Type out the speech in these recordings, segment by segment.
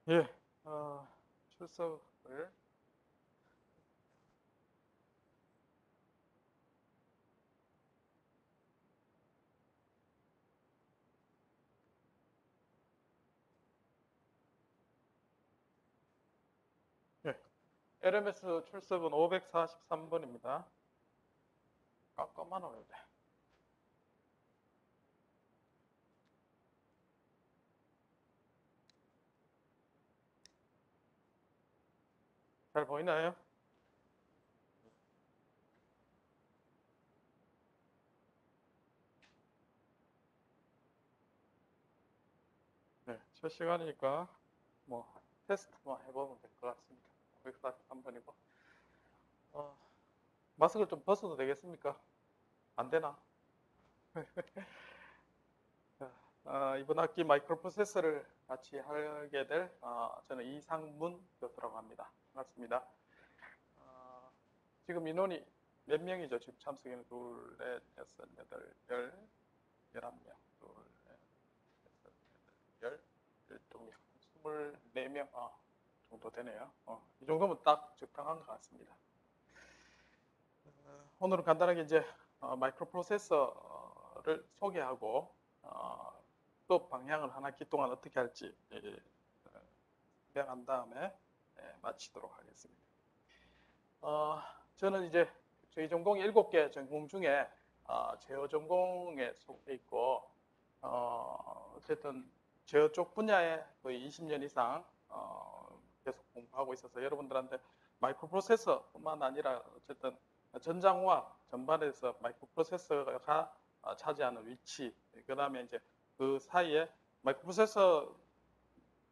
예, 출석을 예, LMS 출석은 543번입니다. 깜깜한 오는데 잘 보이나요? 네, 첫 시간이니까 뭐 테스트만 해보면 될 것 같습니다. 543번이고 마스크를 좀 벗어도 되겠습니까? 안 되나? 자, 이번 학기 마이크로 프로세서를 같이 하게 될 저는 이상문 교수라고 합니다. 반갑습니다. 지금 인원이 몇 명이죠? 지금 참석인은 둘, 넷, 여섯, 여덟, 열, 11명, 둘, 넷, 여섯, 여덟, 열, 12명, 24명 정도 되네요. 이 정도면 딱 적당한 것 같습니다. 오늘은 간단하게 이제 마이크로 프로세서를 소개하고 또 방향을 한 학기 동안 어떻게 할지 설명한 다음에 마치도록 하겠습니다. 저는 이제 저희 전공이 7개 전공 중에 제어 전공에 속해 있고 어쨌든 제어 쪽 분야에 거의 20년 이상 계속 공부하고 있어서 여러분들한테 마이크로 프로세서뿐만 아니라 어쨌든 전장화 전반에서 마이크로 프로세서가 차지하는 위치, 그 다음에 이제 그 사이에 마이크로 프로세서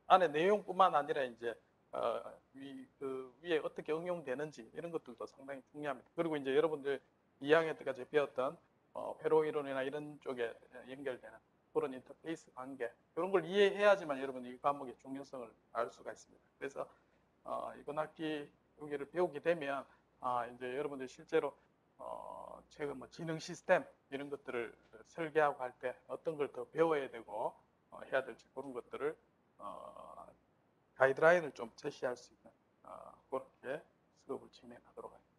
안에 내용뿐만 아니라 이제 그 위에 어떻게 응용되는지 이런 것들도 상당히 중요합니다. 그리고 이제 여러분들 2학년 때까지 배웠던 회로 이론이나 이런 쪽에 연결되는 그런 인터페이스 관계 이런 걸 이해해야지만 여러분이 이 과목의 중요성을 알 수가 있습니다. 그래서 이번 학기 여기를 배우게 되면 이제 여러분들 실제로 최근 뭐 지능 시스템 이런 것들을 설계하고 할 때 어떤 걸 더 배워야 되고 해야 될지 그런 것들을 가이드라인을 좀 제시할 수 있는 그렇게 수업을 진행하도록 하겠습니다.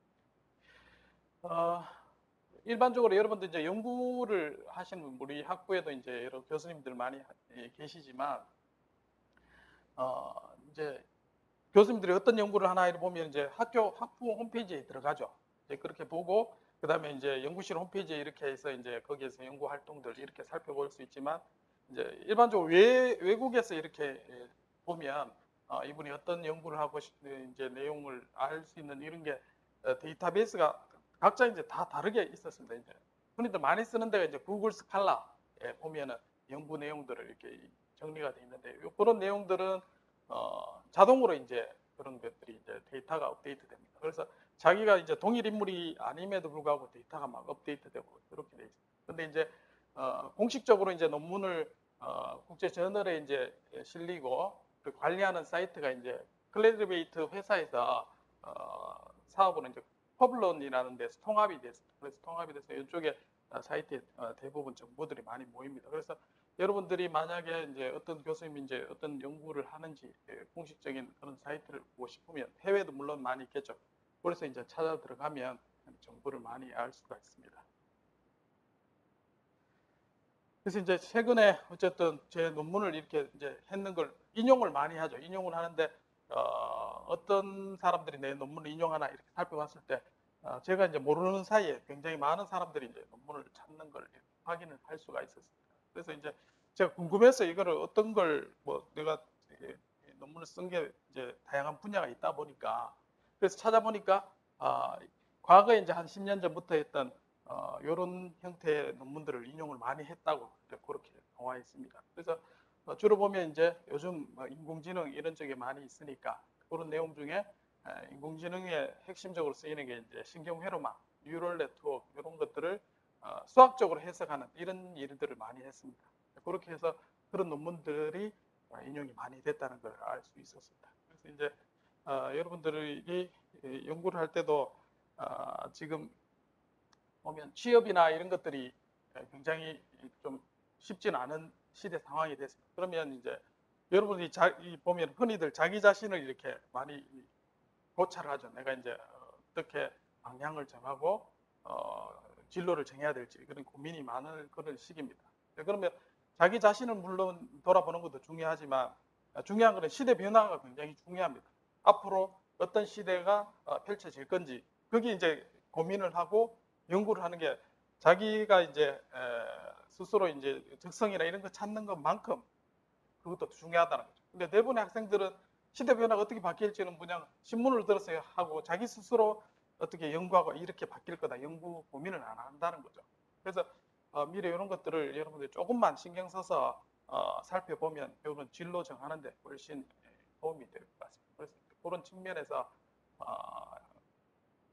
일반적으로 여러분들 이제 연구를 하시는 우리 학부에도 이제 여러 교수님들 많이 계시지만 이제 교수님들이 어떤 연구를 하나 보면 이제 학부 홈페이지에 들어가죠. 이제 그렇게 보고 그다음에 이제 연구실 홈페이지에 이렇게 해서 이제 거기에서 연구 활동들 이렇게 살펴볼 수 있지만 이제 일반적으로 외국에서 이렇게 보면 이분이 어떤 연구를 하고 이제 내용을 알 수 있는 이런 게 데이터베이스가 각자 이제 다 다르게 있었습니다. 이제 흔히들 많이 쓰는 데가 이제 구글 스칼라에 보면은 연구 내용들을 이렇게 정리가 돼 있는데 그런 내용들은 자동으로 이제 그런 것들이 이제 데이터가 업데이트 됩니다. 그래서 자기가 이제 동일 인물이 아님에도 불구하고 데이터가 막 업데이트 되고 그렇게 돼 있습니다. 근데 이제 공식적으로 이제 논문을 국제 저널에 이제 실리고 그 관리하는 사이트가 이제 클레드베이트 회사에서 사업으로 이제 퍼블런이라는 데서 통합이 됐습니다. 그래서 통합이 돼서 이쪽에 사이트에 대부분 정보들이 많이 모입니다. 그래서 여러분들이 만약에 이제 어떤 교수님이 이제 어떤 연구를 하는지 공식적인 그런 사이트를 보고 싶으면 해외도 물론 많이 있겠죠. 그래서 이제 찾아 들어가면 정보를 많이 알 수가 있습니다. 그래서 이제 최근에 어쨌든 제 논문을 이렇게 이제 했는 걸 인용을 많이 하죠. 인용을 하는데 어떤 사람들이 내 논문을 인용하나 이렇게 살펴봤을 때 제가 이제 모르는 사이에 굉장히 많은 사람들이 이제 논문을 찾는 걸 확인을 할 수가 있었습니다. 그래서 이제 제가 궁금해서 이거를 어떤 걸 뭐 내가 논문을 쓴 게 이제 다양한 분야가 있다 보니까 그래서 찾아보니까 과거에 이제 한 10년 전부터 했던 이런 형태의 논문들을 인용을 많이 했다고 그렇게 나와 있습니다. 그래서 주로 보면 이제 요즘 인공지능 이런 쪽에 많이 있으니까 그런 내용 중에 인공지능에 핵심적으로 쓰이는 게 이제 신경회로막, 뉴럴 네트워크 이런 것들을 수학적으로 해석하는 이런 일들을 많이 했습니다. 그렇게 해서 그런 논문들이 인용이 많이 됐다는 걸 알 수 있었습니다. 그래서 이제 여러분들이 연구를 할 때도 지금 보면 취업이나 이런 것들이 굉장히 좀 쉽지는 않은 시대 상황이 됐습니다. 그러면 이제 여러분이 보면 흔히들 자기 자신을 이렇게 많이 고찰하죠. 내가 이제 어떻게 방향을 정하고 진로를 정해야 될지 그런 고민이 많은 그런 시기입니다. 그러면 자기 자신을 물론 돌아보는 것도 중요하지만 중요한 것은 시대 변화가 굉장히 중요합니다. 앞으로 어떤 시대가 펼쳐질 건지 거기 이제 고민을 하고 연구를 하는 게 자기가 이제 스스로 이제 적성이나 이런 거 찾는 것만큼 그것도 중요하다는 거죠. 근데 대부분의 학생들은 시대 변화가 어떻게 바뀔지는 그냥 신문을 들어서 하고 자기 스스로 어떻게 연구하고 이렇게 바뀔 거다 연구 고민을 안 한다는 거죠. 그래서 미래 이런 것들을 여러분들이 조금만 신경 써서 살펴보면 여러분 진로 정하는데 훨씬 도움이 될 것 같습니다. 그래서 그런 측면에서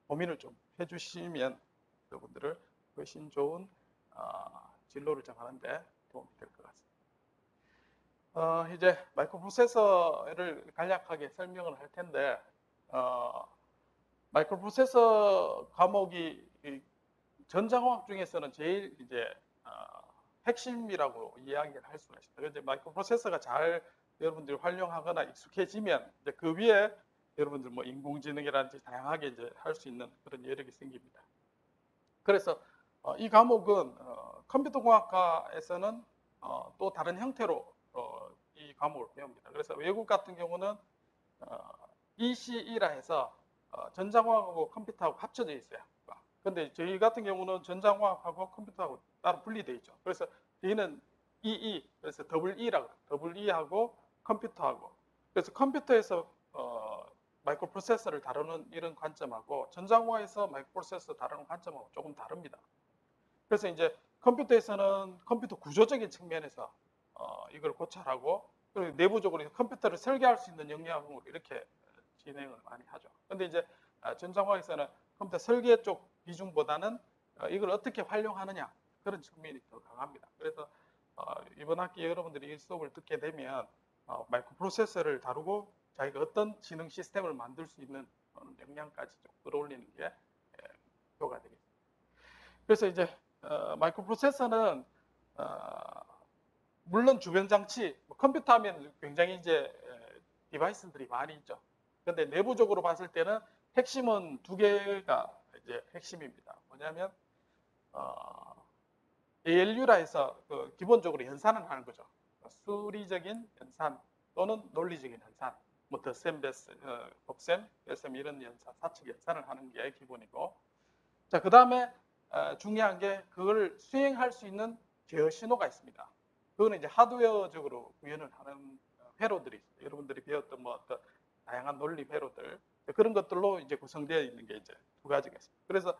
고민을 좀 해주시면 여러분들을 훨씬 좋은 진로를 정하는데 도움이 될 것 같습니다. 이제 마이크로프로세서를 간략하게 설명을 할 텐데 마이크로프로세서 과목이 전자공학 중에서는 제일 이제 핵심이라고 이야기를 할 수가 있습니다. 이제 마이크로프로세서가 잘 여러분들이 활용하거나 익숙해지면 이제 그 위에 여러분들 뭐 인공지능이라든지 다양하게 이제 할 수 있는 그런 여력이 생깁니다. 그래서 이 과목은 컴퓨터공학과에서는 또 다른 형태로 이 과목을 배웁니다. 그래서 외국 같은 경우는 ECE라 해서 전자공학하고 컴퓨터하고 합쳐져 있어요. 근데 저희 같은 경우는 전자공학하고 컴퓨터하고 따로 분리되어 있죠. 그래서 저희는 EE, 그래서 더블 E라고 더블 E하고 컴퓨터하고 그래서 컴퓨터에서 마이크로프로세서를 다루는 이런 관점하고 전자공학에서 마이크로프로세서 다루는 관점하고 조금 다릅니다. 그래서 이제 컴퓨터에서는 컴퓨터 구조적인 측면에서 이걸 고찰하고 그리고 내부적으로 컴퓨터를 설계할 수 있는 역량으로 이렇게 진행을 많이 하죠. 근데 이제 전자공학에서는 컴퓨터 설계 쪽 비중보다는 이걸 어떻게 활용하느냐 그런 측면이 더 강합니다. 그래서 이번 학기 여러분들이 이 수업을 듣게 되면 마이크로프로세서를 다루고 자기가 어떤 지능 시스템을 만들 수 있는 역량까지 좀 끌어올리는 게 목표가 되겠습니다. 그래서 이제 마이크로프로세서는 물론 주변 장치, 컴퓨터 하면 굉장히 이제 디바이스들이 많이 있죠. 근데 내부적으로 봤을 때는 핵심은 두 개가 이제 핵심입니다. 뭐냐면 ALU라 해서 기본적으로 연산을 하는 거죠. 수리적인 연산 또는 논리적인 연산, 뭐 덧셈, 곱셈, 뺄셈 이런 연산, 사측 연산을 하는 게 기본이고, 자, 그 다음에 중요한 게 그걸 수행할 수 있는 제어 신호가 있습니다. 그거는 이제 하드웨어적으로 구현을 하는 회로들이 있어요. 여러분들이 배웠던 뭐 어떤 다양한 논리 회로들 그런 것들로 이제 구성되어 있는 게 이제 두 가지가 있습니다. 그래서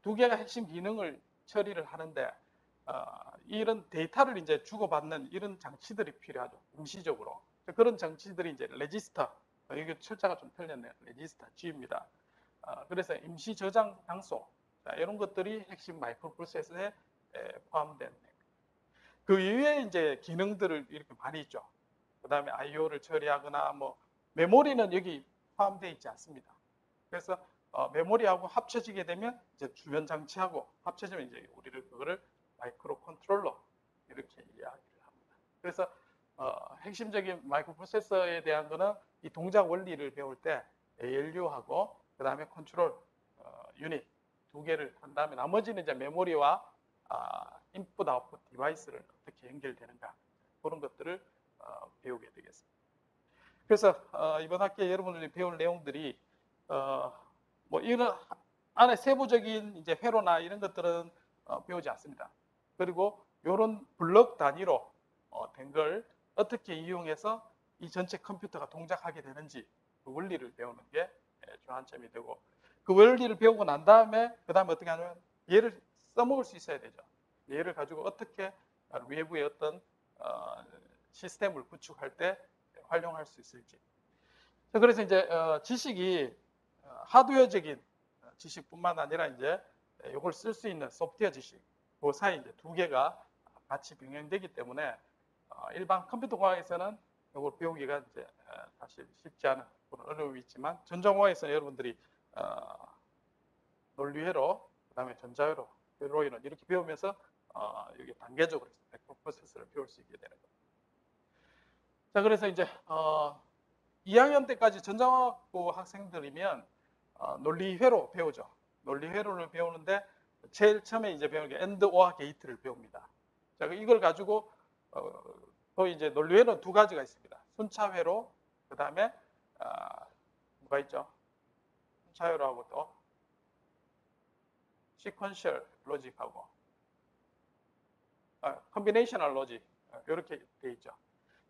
두 개가 핵심 기능을 처리를 하는데 이런 데이터를 이제 주고받는 이런 장치들이 필요하죠. 임시적으로 그런 장치들이 이제 레지스터 이게 철자가 좀 틀렸네요. 레지스터 G입니다. 그래서 임시 저장 장소 이런 것들이 핵심 마이크로프로세서에 포함된 그 이외에 이제 기능들을 이렇게 많이 있죠. 그 다음에 I/O를 처리하거나 뭐 메모리는 여기 포함되어 있지 않습니다. 그래서 메모리하고 합쳐지게 되면 이제 주변 장치하고 합쳐지면 이제 우리를 그거를 마이크로 컨트롤러 이렇게 이야기를 합니다. 그래서 핵심적인 마이크로프로세서에 대한 거는 이 동작 원리를 배울 때 ALU하고 그 다음에 컨트롤 유닛 두 개를 한 다음에 나머지는 이제 메모리와 인풋 아웃풋 디바이스를 어떻게 연결되는가 그런 것들을 배우게 되겠습니다. 그래서 이번 학기에 여러분들이 배울 내용들이 뭐 이런 안에 세부적인 이제 회로나 이런 것들은 배우지 않습니다. 그리고 이런 블록 단위로 된 걸 어떻게 이용해서 이 전체 컴퓨터가 동작하게 되는지 그 원리를 배우는 게 주안점이 되고 그 원리를 배우고 난 다음에 그 다음에 어떻게 하냐면 얘를 써먹을 수 있어야 되죠. 얘를 가지고 어떻게 외부의 어떤 시스템을 구축할 때 활용할 수 있을지. 그래서 이제 지식이 하드웨어적인 지식뿐만 아니라 이제 이걸 쓸 수 있는 소프트웨어 지식 그 사이 이제 두 개가 같이 병행되기 때문에 일반 컴퓨터 공학에서는 이걸 배우기가 이제 사실 쉽지 않은 그런 어려움이 있지만 전자공학에서는 여러분들이 논리회로 그다음에 전자회로 회로이론 이렇게 배우면서 이게 단계적으로 마이크로프로세서를 배울 수 있게 되는 겁니다. 자, 그래서 이제 2학년 때까지 전자공학부 학생들이면 논리회로 배우죠. 논리회로를 배우는데 제일 처음에 이제 배우는 게 AND OR 게이트를 배웁니다. 자, 이걸 가지고 또 이제 논리회로는 두 가지가 있습니다. 순차회로, 그 다음에 뭐가 있죠? 순차회로하고 또 시퀀셜 로직하고 컨비네이셔널 로직 이렇게 돼 있죠.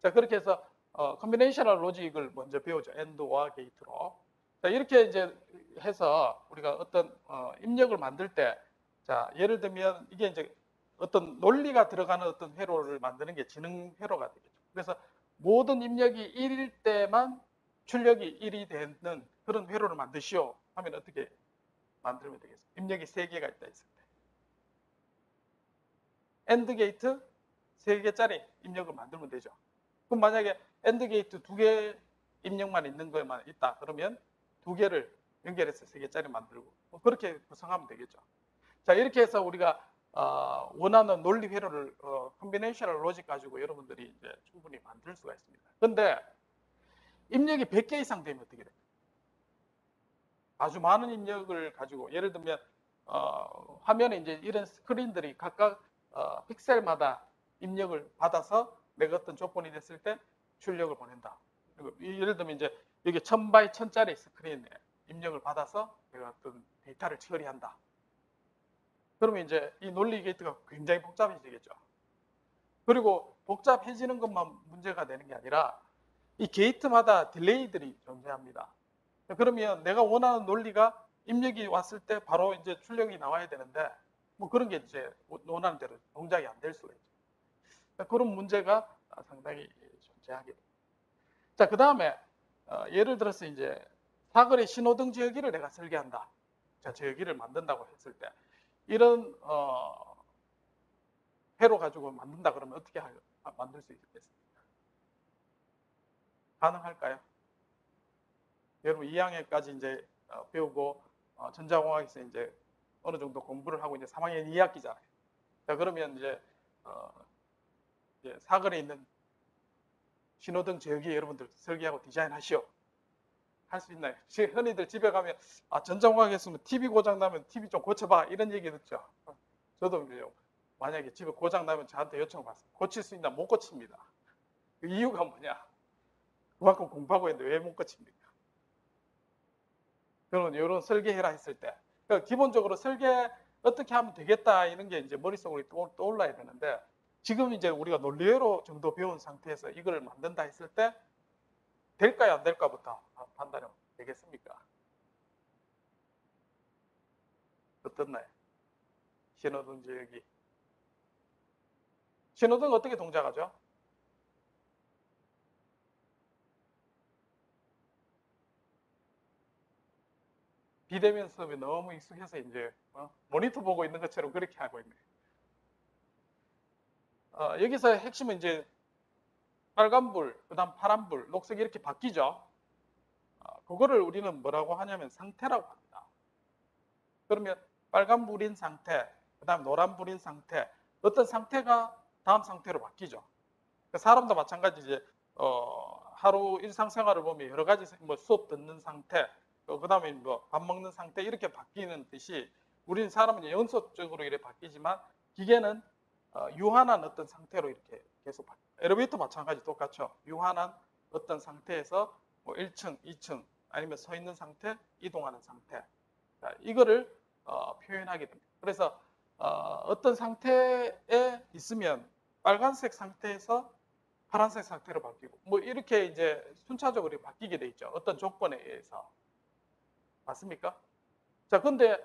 자, 그렇게 해서 컨비네이셔널 로직을 먼저 배우죠. AND OR 게이트로. 자, 이렇게 이제 해서 우리가 어떤 입력을 만들 때, 자, 예를 들면 이게 이제 어떤 논리가 들어가는 어떤 회로를 만드는 게 지능 회로가 되겠죠. 그래서 모든 입력이 1일 때만 출력이 1이 되는 그런 회로를 만드시오 하면 어떻게 만들면 되겠어요? 입력이 3개가 있다 했을 때. AND 게이트 3개짜리 입력을 만들면 되죠. 그럼 만약에 AND 게이트 2개 입력만 있는 것만 있다 그러면 2개를 연결해서 3개짜리 만들고 그렇게 구성하면 되겠죠. 자, 이렇게 해서 우리가 원하는 논리 회로를 컨비네이셔널 로직 가지고 여러분들이 이제 충분히 만들 수가 있습니다. 근데 입력이 100개 이상 되면 어떻게 돼요? 아주 많은 입력을 가지고 예를 들면 화면에 이제 이런 스크린들이 각각 픽셀마다 입력을 받아서 내가 어떤 조건이 됐을 때 출력을 보낸다. 예를 들면 이제 여기 1000 x 1000짜리 스크린에 입력을 받아서 내가 어떤 데이터를 처리한다. 그러면 이제 이 논리 게이트가 굉장히 복잡해지겠죠. 그리고 복잡해지는 것만 문제가 되는 게 아니라 이 게이트마다 딜레이들이 존재합니다. 그러면 내가 원하는 논리가 입력이 왔을 때 바로 이제 출력이 나와야 되는데 뭐 그런 게 이제 원하는 대로 동작이 안 될 수가 있죠. 그런 문제가 상당히 존재하게 됩니다. 자, 그 다음에 예를 들어서 이제 사거리 신호등 지역기를 내가 설계한다. 자, 지역기를 만든다고 했을 때 이런 회로 가지고 만든다 그러면 어떻게 만들 수 있겠습니까? 가능할까요? 여러분 2학년까지 이제 배우고 전자공학에서 이제 어느 정도 공부를 하고 이제 3학년 2학기잖아요. 자, 그러면 이제 사거리에 있는 신호등 지역기 여러분들 설계하고 디자인하시오. 할 수 있나요? 흔히들 집에 가면 전자공학 했으면 TV 고장 나면 TV 좀 고쳐봐 이런 얘기 듣죠. 저도 만약에 집에 고장 나면 저한테 요청받습니다. 고칠 수 있나? 못 고칩니다. 그 이유가 뭐냐? 그만큼 공부하고 있는데 왜 못 고칩니까? 그러면 이런 설계해라 했을 때 그러니까 기본적으로 설계 어떻게 하면 되겠다 이런 게 이제 머릿속으로 떠올라야 되는데 지금 이제 우리가 논리회로 정도 배운 상태에서 이걸 만든다 했을 때 될까요 안 될까부터 판단이 되겠습니까? 어떻나요? 신호등 지역이 신호등 어떻게 동작하죠? 비대면 수업이 너무 익숙해서 이제 모니터 보고 있는 것처럼 그렇게 하고 있네요. 여기서 핵심은 이제 빨간불, 그 다음 파란불, 녹색 이렇게 바뀌죠. 그거를 우리는 뭐라고 하냐면 상태라고 합니다. 그러면 빨간불인 상태, 그 다음 노란불인 상태, 어떤 상태가 다음 상태로 바뀌죠. 사람도 마찬가지 이제 하루 일상생활을 보면 여러 가지 뭐 수업 듣는 상태, 그 다음에 뭐 밥 먹는 상태 이렇게 바뀌는 듯이 우리는 사람은 연속적으로 이렇게 바뀌지만 기계는 유한한 어떤 상태로 이렇게 계속 바뀌어요. 엘리베이터 마찬가지 똑같죠. 유한한 어떤 상태에서 뭐 1층, 2층 아니면 서 있는 상태, 이동하는 상태. 자, 이거를 표현하게 됩니다. 그래서 어떤 상태에 있으면 빨간색 상태에서 파란색 상태로 바뀌고 뭐 이렇게 이제 순차적으로 바뀌게 돼 있죠. 어떤 조건에 의해서. 맞습니까? 자, 근데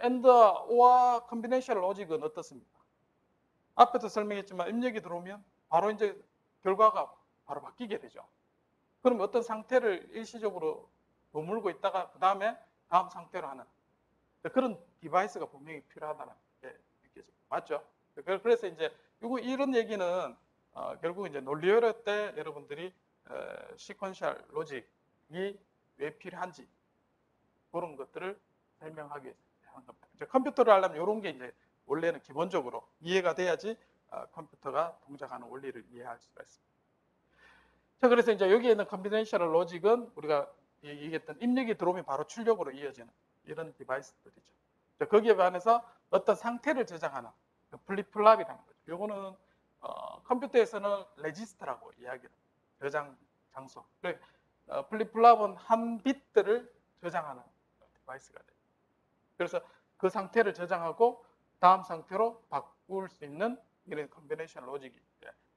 AND OR 컨비네이션 로직은 어떻습니까? 앞에도 설명했지만 입력이 들어오면 바로 이제 결과가 바로 바뀌게 되죠. 그럼 어떤 상태를 일시적으로 머물고 있다가 그 다음에 다음 상태로 하는 그런 디바이스가 분명히 필요하다는 게 느껴집니다. 맞죠? 그래서 이제 이런 얘기는 결국 이제 논리회로 때 여러분들이 시퀀셜 로직이 왜 필요한지 그런 것들을 설명하기 위해서 하는 겁니다. 이제 컴퓨터를 하려면 이런 게 이제 원래는 기본적으로 이해가 돼야지 컴퓨터가 동작하는 원리를 이해할 수가 있습니다. 자, 그래서 이제 여기에 있는 컨비네이셔널 로직은 우리가 얘기했던 입력이 들어오면 바로 출력으로 이어지는 이런 디바이스들이죠. 자, 거기에 반해서 어떤 상태를 저장하는 플립플랍이라는 거죠. 요거는 컴퓨터에서는 레지스터라고 이야기를 저장 장소. 플립플랍은 한 비트를 저장하는 디바이스가 돼요. 그래서 그 상태를 저장하고 다음 상태로 바꿀 수 있는 이런 컨비네이션 로직이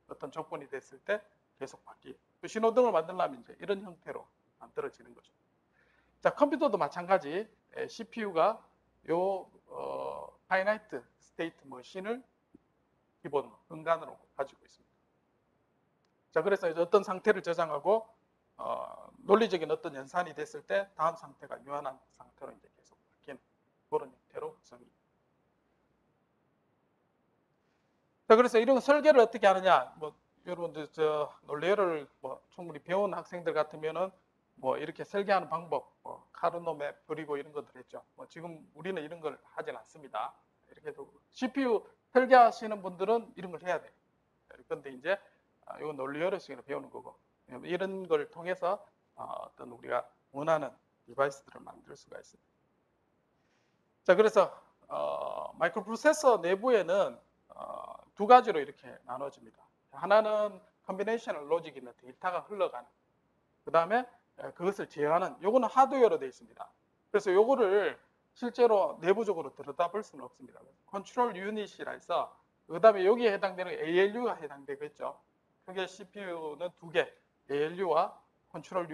어떤 조건이 됐을 때 계속 바뀌고 그 신호등을 만들려면 이제 이런 형태로 만들어지는 거죠. 자, 컴퓨터도 마찬가지. CPU가 요 파이나이트 스테이트 머신을 기본 근간으로 가지고 있습니다. 자, 그래서 이제 어떤 상태를 저장하고 논리적인 어떤 연산이 됐을 때 다음 상태가 유한한 상태로 이제 계속 바뀌는 그런 형태로 구성이. 자, 그래서 이런 설계를 어떻게 하느냐? 뭐 여러분들 저 논리를 뭐 충분히 배운 학생들 같으면은 뭐 이렇게 설계하는 방법, 뭐 카르노 맵 그리고 이런 것들 했죠. 뭐 지금 우리는 이런 걸 하진 않습니다. 이렇게 해도 CPU 설계하시는 분들은 이런 걸 해야 돼요. 그런데 이제 이건 논리 어려식으로 배우는 거고 이런 걸 통해서 어떤 우리가 원하는 디바이스들을 만들 수가 있습니다. 자, 그래서 마이크로 프로세서 내부에는 두 가지로 이렇게 나눠집니다. 하나는 컨비네이셔널 로직이 있는 데이터가 흘러가는, 그 다음에 그것을 제어하는, 요거는 하드웨어로 되어 있습니다. 그래서 요거를 실제로 내부적으로 들여다볼 수는 없습니다. 컨트롤 유닛이라 해서 그 다음에 여기에 해당되는 ALU가 해당되겠죠. 그게 CPU는 두 개, ALU와 컨트롤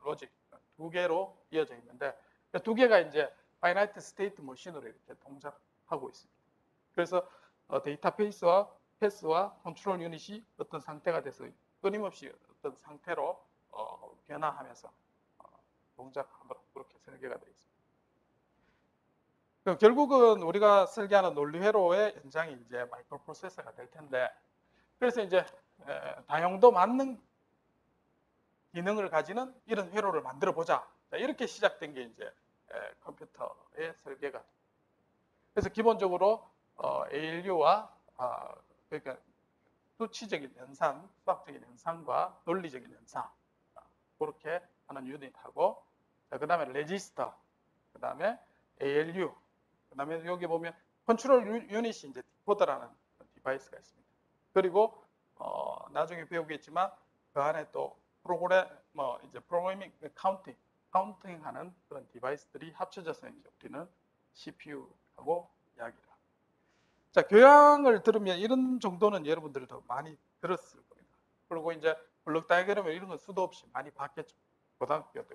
로직 두 개로 이어져 있는데 두 개가 이제 파이나이트 스테이트 머신으로 이렇게 동작하고 있습니다. 그래서 데이터베이스와 패스와 컨트롤 유닛이 어떤 상태가 돼서 끊임없이 어떤 상태로 변화하면서 동작하도록 그렇게 설계가 되어 있습니다. 결국은 우리가 설계하는 논리 회로의 연장이 이제 마이크로 프로세서가 될 텐데, 그래서 이제 다용도 맞는 기능을 가지는 이런 회로를 만들어 보자. 이렇게 시작된 게 이제 컴퓨터의 설계가. 그래서 기본적으로 ALU와 그러니까 수치적인 연산, 수학적인 연산과 논리적인 연산 그렇게 하는 유닛하고, 그 다음에 레지스터, 그 다음에 ALU, 그 다음에 여기 보면 컨트롤 유닛이 이제 디코더라는 디바이스가 있습니다. 그리고 나중에 배우겠지만 그 안에 또 이제 프로그래밍 카운팅하는 그런 디바이스들이 합쳐져서 이제 우리는 CPU하고 이야기를 합니다. 자, 교양을 들으면 이런 정도는 여러분들도 많이 들었을 겁니다. 그리고 이제 블록 다이어그램 이런 건 수도 없이 많이 봤겠죠. 고등학교 때.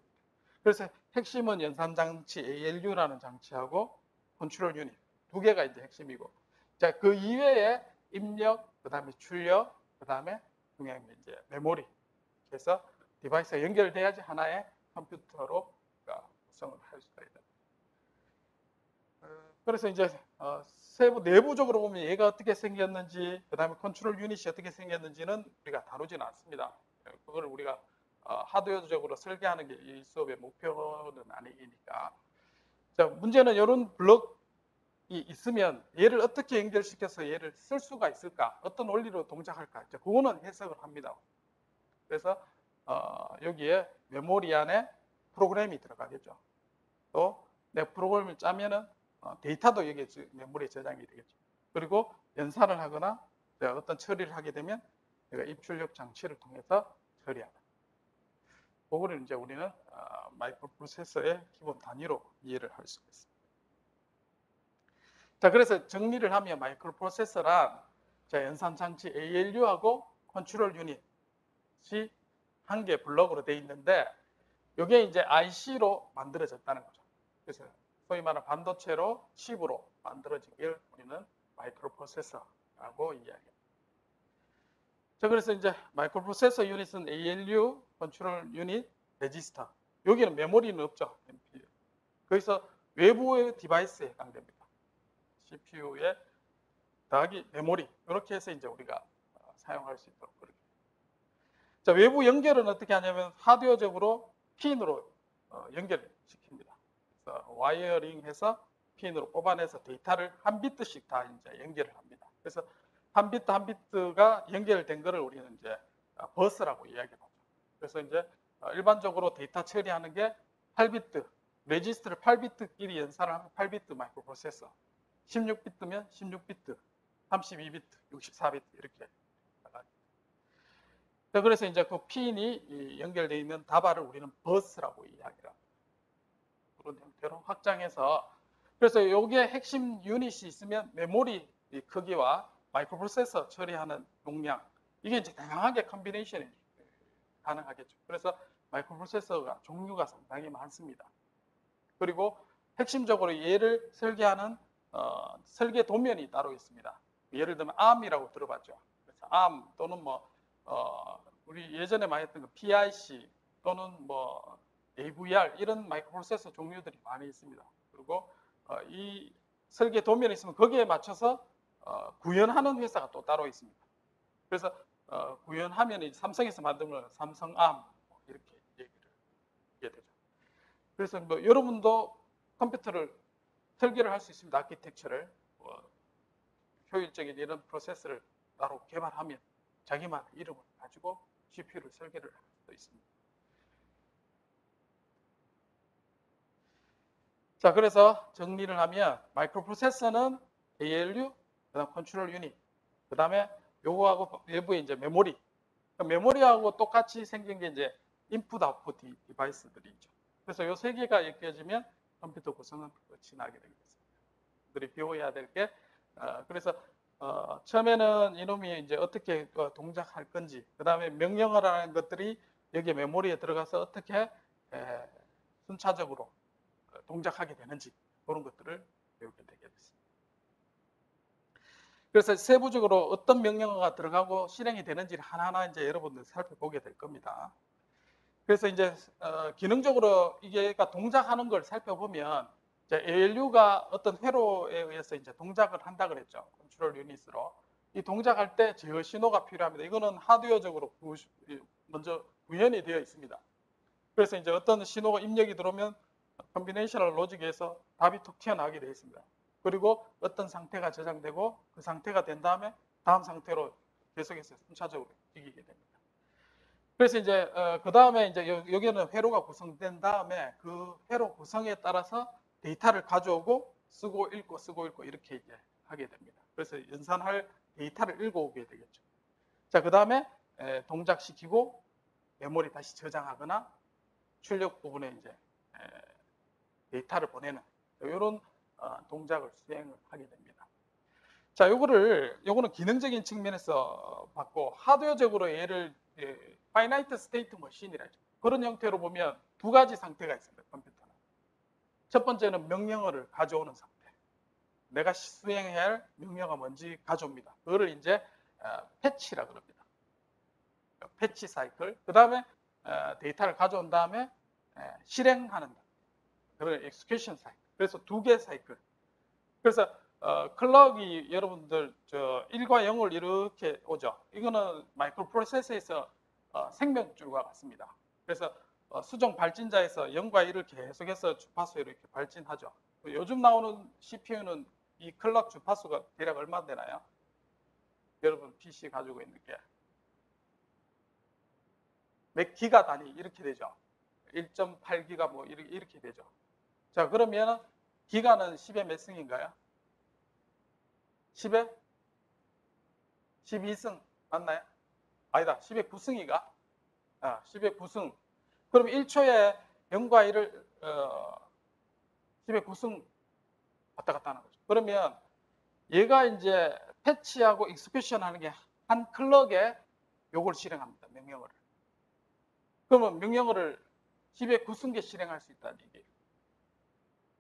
그래서 핵심은 연산장치 ALU라는 장치하고 컨트롤 유닛 두 개가 이제 핵심이고, 자, 그 이외에 입력, 그 다음에 출력, 그 다음에 중요한 게 이제 메모리. 그래서 디바이스가 연결돼야지 하나의 컴퓨터로 구성을 할 수가 있다. 그래서 이제 내부적으로 보면 얘가 어떻게 생겼는지, 그 다음에 컨트롤 유닛이 어떻게 생겼는지는 우리가 다루지는 않습니다. 그걸 우리가 하드웨어적으로 설계하는 게 이 수업의 목표는 아니니까. 자, 문제는 이런 블럭이 있으면 얘를 어떻게 연결시켜서 얘를 쓸 수가 있을까? 어떤 원리로 동작할까? 자, 그거는 해석을 합니다. 그래서 여기에 메모리 안에 프로그램이 들어가겠죠. 또 내 프로그램을 짜면은 데이터도 여기에 메모리에 저장이 되겠죠. 그리고 연산을 하거나 어떤 처리를 하게 되면 내가 입출력 장치를 통해서 처리하다. 그거를 이제 우리는 마이크로 프로세서의 기본 단위로 이해를 할 수가 있습니다. 자, 그래서 정리를 하면 마이크로 프로세서란 연산 장치 ALU하고 컨트롤 유닛이 한 개 블럭으로 되어 있는데, 이게 이제 IC로 만들어졌다는 거죠. 그래서 소위 말하는 반도체로 칩으로 만들어진 걸 우리는 마이크로 프로세서라고 이야기합니다. 자, 그래서 이제 마이크로 프로세서 유닛은 ALU, 컨트롤 유닛, 레지스터. 여기는 메모리는 없죠. MPU. 거기서 외부의 디바이스에 해당됩니다. CPU에 더하기 메모리. 이렇게 해서 이제 우리가 사용할 수 있도록 그렇게. 자, 외부 연결은 어떻게 하냐면 하드웨어적으로 핀으로 연결시킵니다. 그래서 와이어링해서 핀으로 뽑아내서 데이터를 한 비트씩 다 이제 연결을 합니다. 그래서 한 비트 한 비트가 연결된 거를 우리는 이제 버스라고 이야기를 하죠. 그래서 이제 일반적으로 데이터 처리하는 게 8비트, 레지스트를 8비트끼리 연산을 하면 8비트 마이크로 프로세서, 16비트면 16비트, 32비트, 64비트 이렇게. 그래서 이제 그 핀이 연결되어 있는 다발을 우리는 버스라고 이야기를 합니다. 그런 형태로 확장해서, 그래서 여기에 핵심 유닛이 있으면 메모리 크기와 마이크로 프로세서 처리하는 용량, 이게 이제 다양하게 컨비네이션이 가능하겠죠. 그래서 마이크로 프로세서가 종류가 상당히 많습니다. 그리고 핵심적으로 얘를 설계하는 설계 도면이 따로 있습니다. 예를 들면 ARM이라고 들어봤죠. 그래서 ARM 또는 우리 예전에 많이 했던 그 PIC 또는 AVR 이런 마이크로 프로세서 종류들이 많이 있습니다. 그리고 이 설계 도면이 있으면 거기에 맞춰서 구현하는 회사가 또 따로 있습니다. 그래서 구현하면 삼성에서 만들면 삼성 ARM 이렇게 얘기를 하게 되죠. 그래서 여러분도 컴퓨터를 설계를 할 수 있습니다. 아키텍처를 효율적인 이런 프로세스를 따로 개발하면 자기만의 이름을 가지고 CPU를 설계를 할 수 있습니다. 자, 그래서 정리를 하면 마이크로 프로세서는 ALU, 그다음 컨트롤 유닛, 그다음에 요거하고 외부에 이제 메모리. 메모리하고 똑같이 생긴 게 이제 인풋 아웃풋 디바이스들이죠. 그래서 요 세 개가 엮여지면 컴퓨터 구성은 끝이 나게 되겠습니다. 우리 배워야 될 게 그래서 처음에는 이놈이 이제 어떻게 동작할 건지, 그 다음에 명령을 하는 것들이 여기 메모리에 들어가서 어떻게 순차적으로 동작하게 되는지 그런 것들을 배우게 되게 됐습니다. 그래서 세부적으로 어떤 명령어가 들어가고 실행이 되는지를 하나하나 이제 여러분들 살펴보게 될 겁니다. 그래서 이제 기능적으로 이게가 동작하는 걸 살펴보면 이제 ALU가 어떤 회로에 의해서 이제 동작을 한다 그랬죠. 컨트롤 유닛으로. 이 동작할 때 제어 신호가 필요합니다. 이거는 하드웨어적으로 먼저 구현이 되어 있습니다. 그래서 이제 어떤 신호가 입력이 들어오면 컨비네이셔널 로직에서 답이 툭 튀어나오게 되어 있습니다. 그리고 어떤 상태가 저장되고 그 상태가 된 다음에 다음 상태로 계속해서 순차적으로 이기게 됩니다. 그래서 이제 그 다음에 이제 여기는 회로가 구성된 다음에 그 회로 구성에 따라서 데이터를 가져오고 쓰고 읽고 이렇게 이제 하게 됩니다. 그래서 연산할 데이터를 읽어오게 되겠죠. 자, 그 다음에 동작시키고 메모리 다시 저장하거나 출력 부분에 이제 데이터를 보내는 이런 동작을 수행을 하게 됩니다. 자, 요거는 기능적인 측면에서 봤고, 하드웨어적으로 얘를 파이나이트 스테이트 머신이라죠. 그런 형태로 보면 두 가지 상태가 있습니다. 컴퓨터는. 첫 번째는 명령어를 가져오는 상태. 내가 수행해야 할 명령어가 뭔지 가져옵니다. 그거를 이제 패치라 그럽니다. 패치 사이클. 그 다음에 데이터를 가져온 다음에 실행하는 그런 엑스큐션 사이클. 그래서 두 개 사이클. 그래서 클럭이 여러분들 1과 0을 이렇게 오죠. 이거는 마이크로 프로세서에서 생명줄과 같습니다. 그래서 수정 발진자에서 0과 1을 계속해서 주파수로 이렇게 발진하죠. 요즘 나오는 CPU는 이 클럭 주파수가 대략 얼마 되나요? 여러분 PC 가지고 있는 게 몇 기가 단위 이렇게 되죠. 1.8기가 뭐 이렇게 되죠. 자, 그러면 기가는 10의 몇 승인가요? 10의 12승 맞나요? 아니다. 10의 9승이가 10의 9승. 그럼 1초에 0과 1을 10의 9승 왔다 갔다 하는 거죠. 그러면 얘가 이제 패치하고 익스큐션 하는 게 한 클럭에 요걸 실행합니다. 명령어를. 그러면 명령어를 10의 9승계 실행할 수 있다는 얘기예요.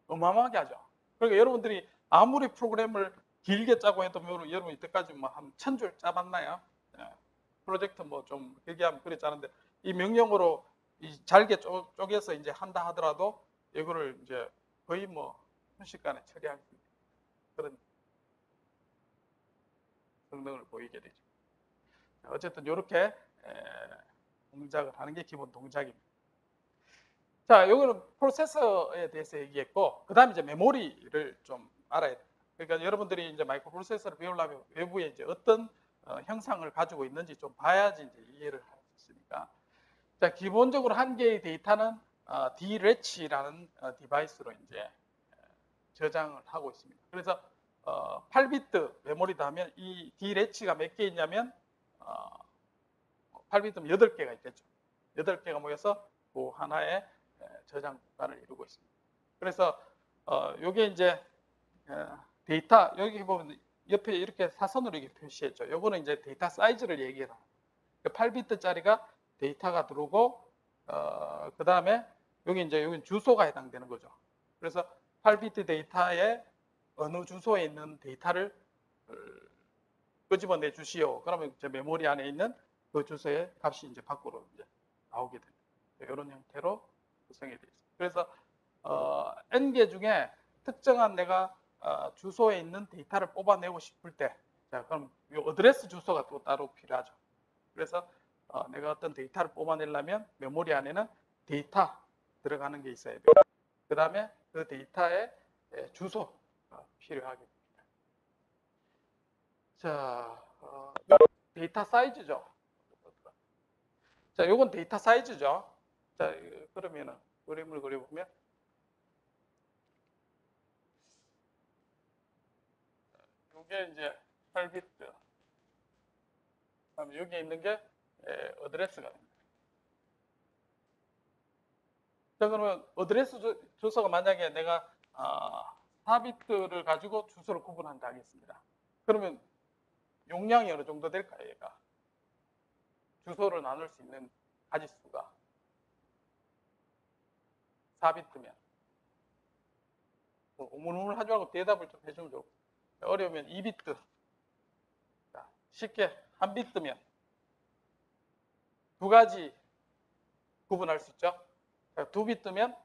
어마어마하게 하죠. 그러니까 여러분들이 아무리 프로그램을 길게 짜고 해도 여러분 이때까지 한 1000줄 짜봤나요? 프로젝트 좀 길게 하면 그래 짜는데 이 명령어로 이 잘게 쪼개서 이제 한다 하더라도 이거를 이제 거의 순식간에 처리할 수 있는 그런 성능을 보이게 되죠. 어쨌든 이렇게 동작을 하는 게 기본 동작입니다. 자, 여기는 프로세서에 대해서 얘기했고, 그 다음에 이제 메모리를 좀 알아야 됩니다. 그러니까 여러분들이 이제 마이크로 프로세서를 배우려면 외부에 이제 어떤 형상을 가지고 있는지 좀 봐야지 이제 이해를 할 있으니까. 자, 기본적으로 한 개의 데이터는 Dretch라는 디바이스로 이제 저장을 하고 있습니다. 그래서 8비트 메모리다 하면 이 Dretch가 몇 개 있냐면 8비트면 8개가 있겠죠. 8개가 모여서 그 하나의 저장 공간을 이루고 있습니다. 그래서 요게 이제 데이터 여기 보면 옆에 이렇게 사선으로 이렇게 표시했죠. 요거는 이제 데이터 사이즈를 얘기해요. 8비트짜리가 데이터가 들어오고 그 다음에 여기 주소가 해당되는 거죠. 그래서 8비트 데이터에 어느 주소에 있는 데이터를 끄집어내 주시오. 그러면 이제 메모리 안에 있는 그 주소의 값이 이제 밖으로 이제 나오게 됩니다. 이런 형태로 구성이 되어 있습니다. 그래서 N개 중에 특정한 내가 주소에 있는 데이터를 뽑아내고 싶을 때, 자, 그럼 이 어드레스 주소가 또 따로 필요하죠. 그래서 내가 어떤 데이터를 뽑아내려면 메모리 안에는 데이터 들어가는 게 있어야 돼요. 그 다음에 그 데이터의 주소가 필요하게 됩니다. 자, 데이터 사이즈죠. 자, 요건 데이터 사이즈죠. 자, 그러면은 그림을 그려보면 이게 이제 8비트. 그다음에 여기 있는 게 어드레스가 됩니다. 자, 그러면 어드레스 주소가 만약에 내가 4비트를 가지고 주소를 구분한다 하겠습니다. 그러면 용량이 어느 정도 될까요, 얘가? 주소를 나눌 수 있는 가지수가 4비트면 우물우물 하지 말고 대답을 좀 해주면 좋고, 어려우면 2비트. 자, 쉽게 1비트면 두 가지 구분할 수 있죠. 2비트면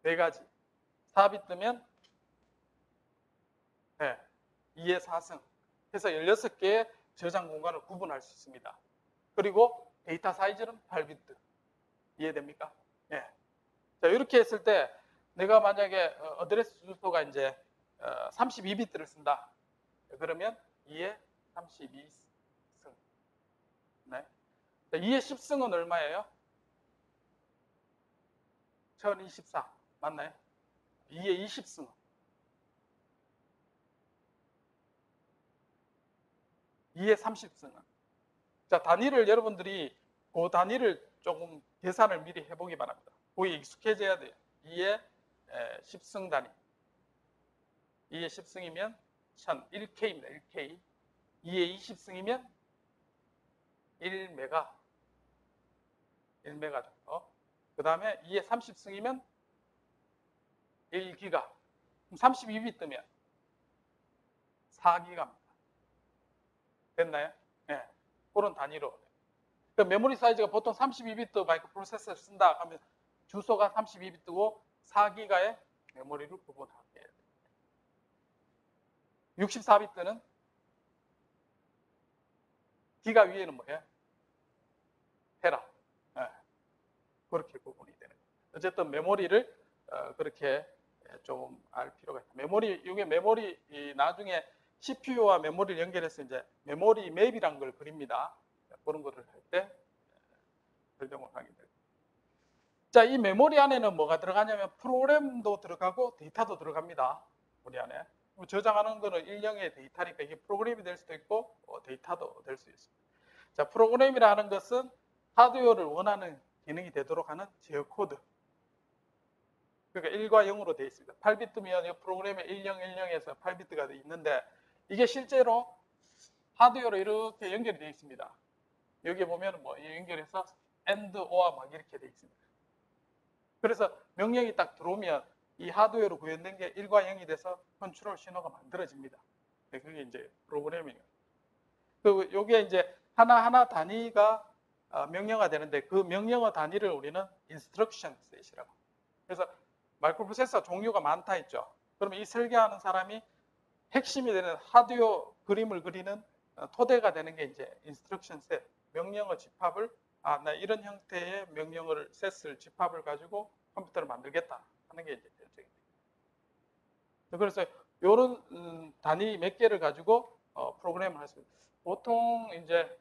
네 가지, 4비트면 2의 4승 해서 16개의 저장 공간을 구분할 수 있습니다. 그리고 데이터 사이즈는 8비트. 이해됩니까? 예. 자, 이렇게 했을 때 내가 만약에 어드레스 주소가 이제 32비트를 쓴다. 그러면 2의 32승. 네. 자, 2의 10승은 얼마예요? 1024. 맞나요? 2의 20승은? (2의 30승은) 자, 단위를 여러분들이 그 단위를 조금 계산을 미리 해보기 바랍니다. 거기에 익숙해져야 돼요. 2의 10승 단위. 2의 10승이면 1000, 1K입니다. 1K. 2의 20승이면 1메가. 1메가 정도. 그 다음에 2의 30승이면 1기가. 32비트면 4기가입니다. 됐나요? 네. 그런 단위로. 그러니까 메모리 사이즈가 보통 32비트 마이크로 프로세서를 쓴다 하면 주소가 32비트고 4기가의 메모리를 구분하게 돼요. 64비트는 기가 위에는 뭐예요? 테라. 네. 그렇게 구분이 되는 거예요. 어쨌든 메모리를 그렇게 좀 알 필요가 있다. 메모리, 이게 메모리 나중에 CPU와 메모리를 연결해서 이제 메모리 맵이란 걸 그립니다. 그런 거를 할 때 설명을 하게 돼요. 자, 이 메모리 안에는 뭐가 들어가냐면 프로그램도 들어가고 데이터도 들어갑니다. 우리 안에. 저장하는 거는 일령의 데이터니까 이게 프로그램이 될 수도 있고 데이터도 될 수 있습니다. 자, 프로그램이라는 것은 하드웨어를 원하는 기능이 되도록 하는 제어 코드. 그러니까 1과 0으로 되어 있습니다. 8비트면 이 프로그램에 1010에서 8비트가 있는데 이게 실제로 하드웨어로 이렇게 연결이 되어 있습니다. 여기 보면 뭐 연결해서 AND, OR 막 이렇게 되어 있습니다. 그래서 명령이 딱 들어오면 이 하드웨어로 구현된 게 1과 0이 돼서 컨트롤 신호가 만들어집니다. 그게 이제 프로그래밍. 그리고 요게 이제 하나하나 단위가 명령어가 되는데 그 명령어 단위를 우리는 instruction set이라고. 그래서 마이크로프로세서 종류가 많다 했죠. 그러면 이 설계하는 사람이 핵심이 되는 하드웨어 그림을 그리는 토대가 되는 게 이제 instruction set, 명령어 집합을 나 이런 형태의 명령어를 셋을 집합을 가지고 컴퓨터를 만들겠다 하는 게 이제 결정입니다. 그래서 이런 단위 몇 개를 가지고 프로그램을 할 수 있습니다. 보통 이제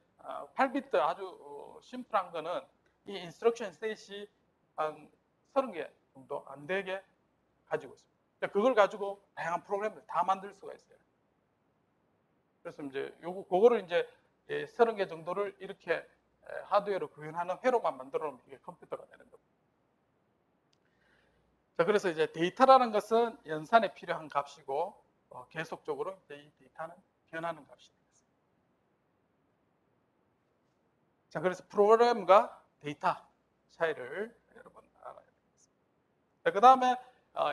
8비트 아주 심플한 거는 이 인스트럭션 셋이 한 30개 정도 안 되게 가지고 있습니다. 그걸 가지고 다양한 프로그램을 다 만들 수가 있어요. 그래서 이제 그거를 이제 30개 정도를 이렇게 하드웨어로 구현하는 회로만 만들어 놓으면 이게 컴퓨터가 되는 겁니다. 자, 그래서 이제 데이터라는 것은 연산에 필요한 값이고 계속적으로 이제 이 데이터는 변하는 값이 되겠습니다. 자, 그래서 프로그램과 데이터 차이를 여러분 알아야 되겠습니다. 자, 그 다음에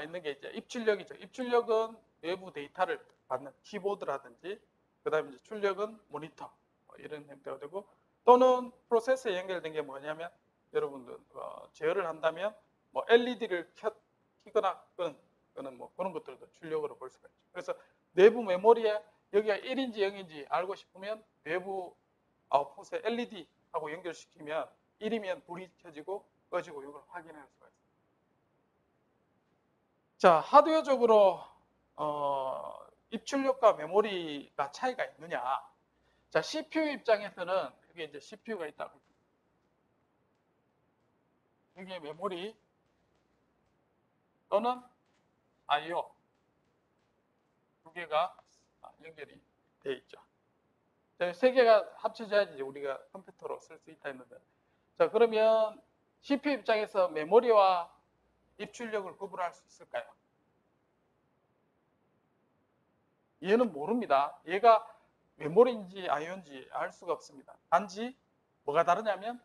있는 게 이제 입출력이죠. 입출력은 외부 데이터를 받는 키보드라든지, 그 다음에 이제 출력은 모니터 이런 형태가 되고, 또는 프로세서에 연결된 게 뭐냐면 여러분들 제어를 한다면 뭐 LED를 키거나 끄는 뭐 그런 것들도 출력으로 볼 수가 있죠. 그래서 내부 메모리에 여기가 1인지 0인지 알고 싶으면 외부 아웃풋에 LED하고 연결시키면 1이면 불이 켜지고 꺼지고 이걸 확인할 수가 있어요. 자, 하드웨어적으로 입출력과 메모리가 차이가 있느냐? 자, CPU 입장에서는 여기 이제 CPU가 있다고. 여기에 메모리 또는 I/O 두 개가 연결이 되어 있죠. 세 개가 합쳐져야지 우리가 컴퓨터로 쓸 수 있다 했는데, 자, 그러면 CPU 입장에서 메모리와 입출력을 구분할 수 있을까요? 얘는 모릅니다. 얘가 메모리인지 I/O인지 알 수가 없습니다. 단지 뭐가 다르냐면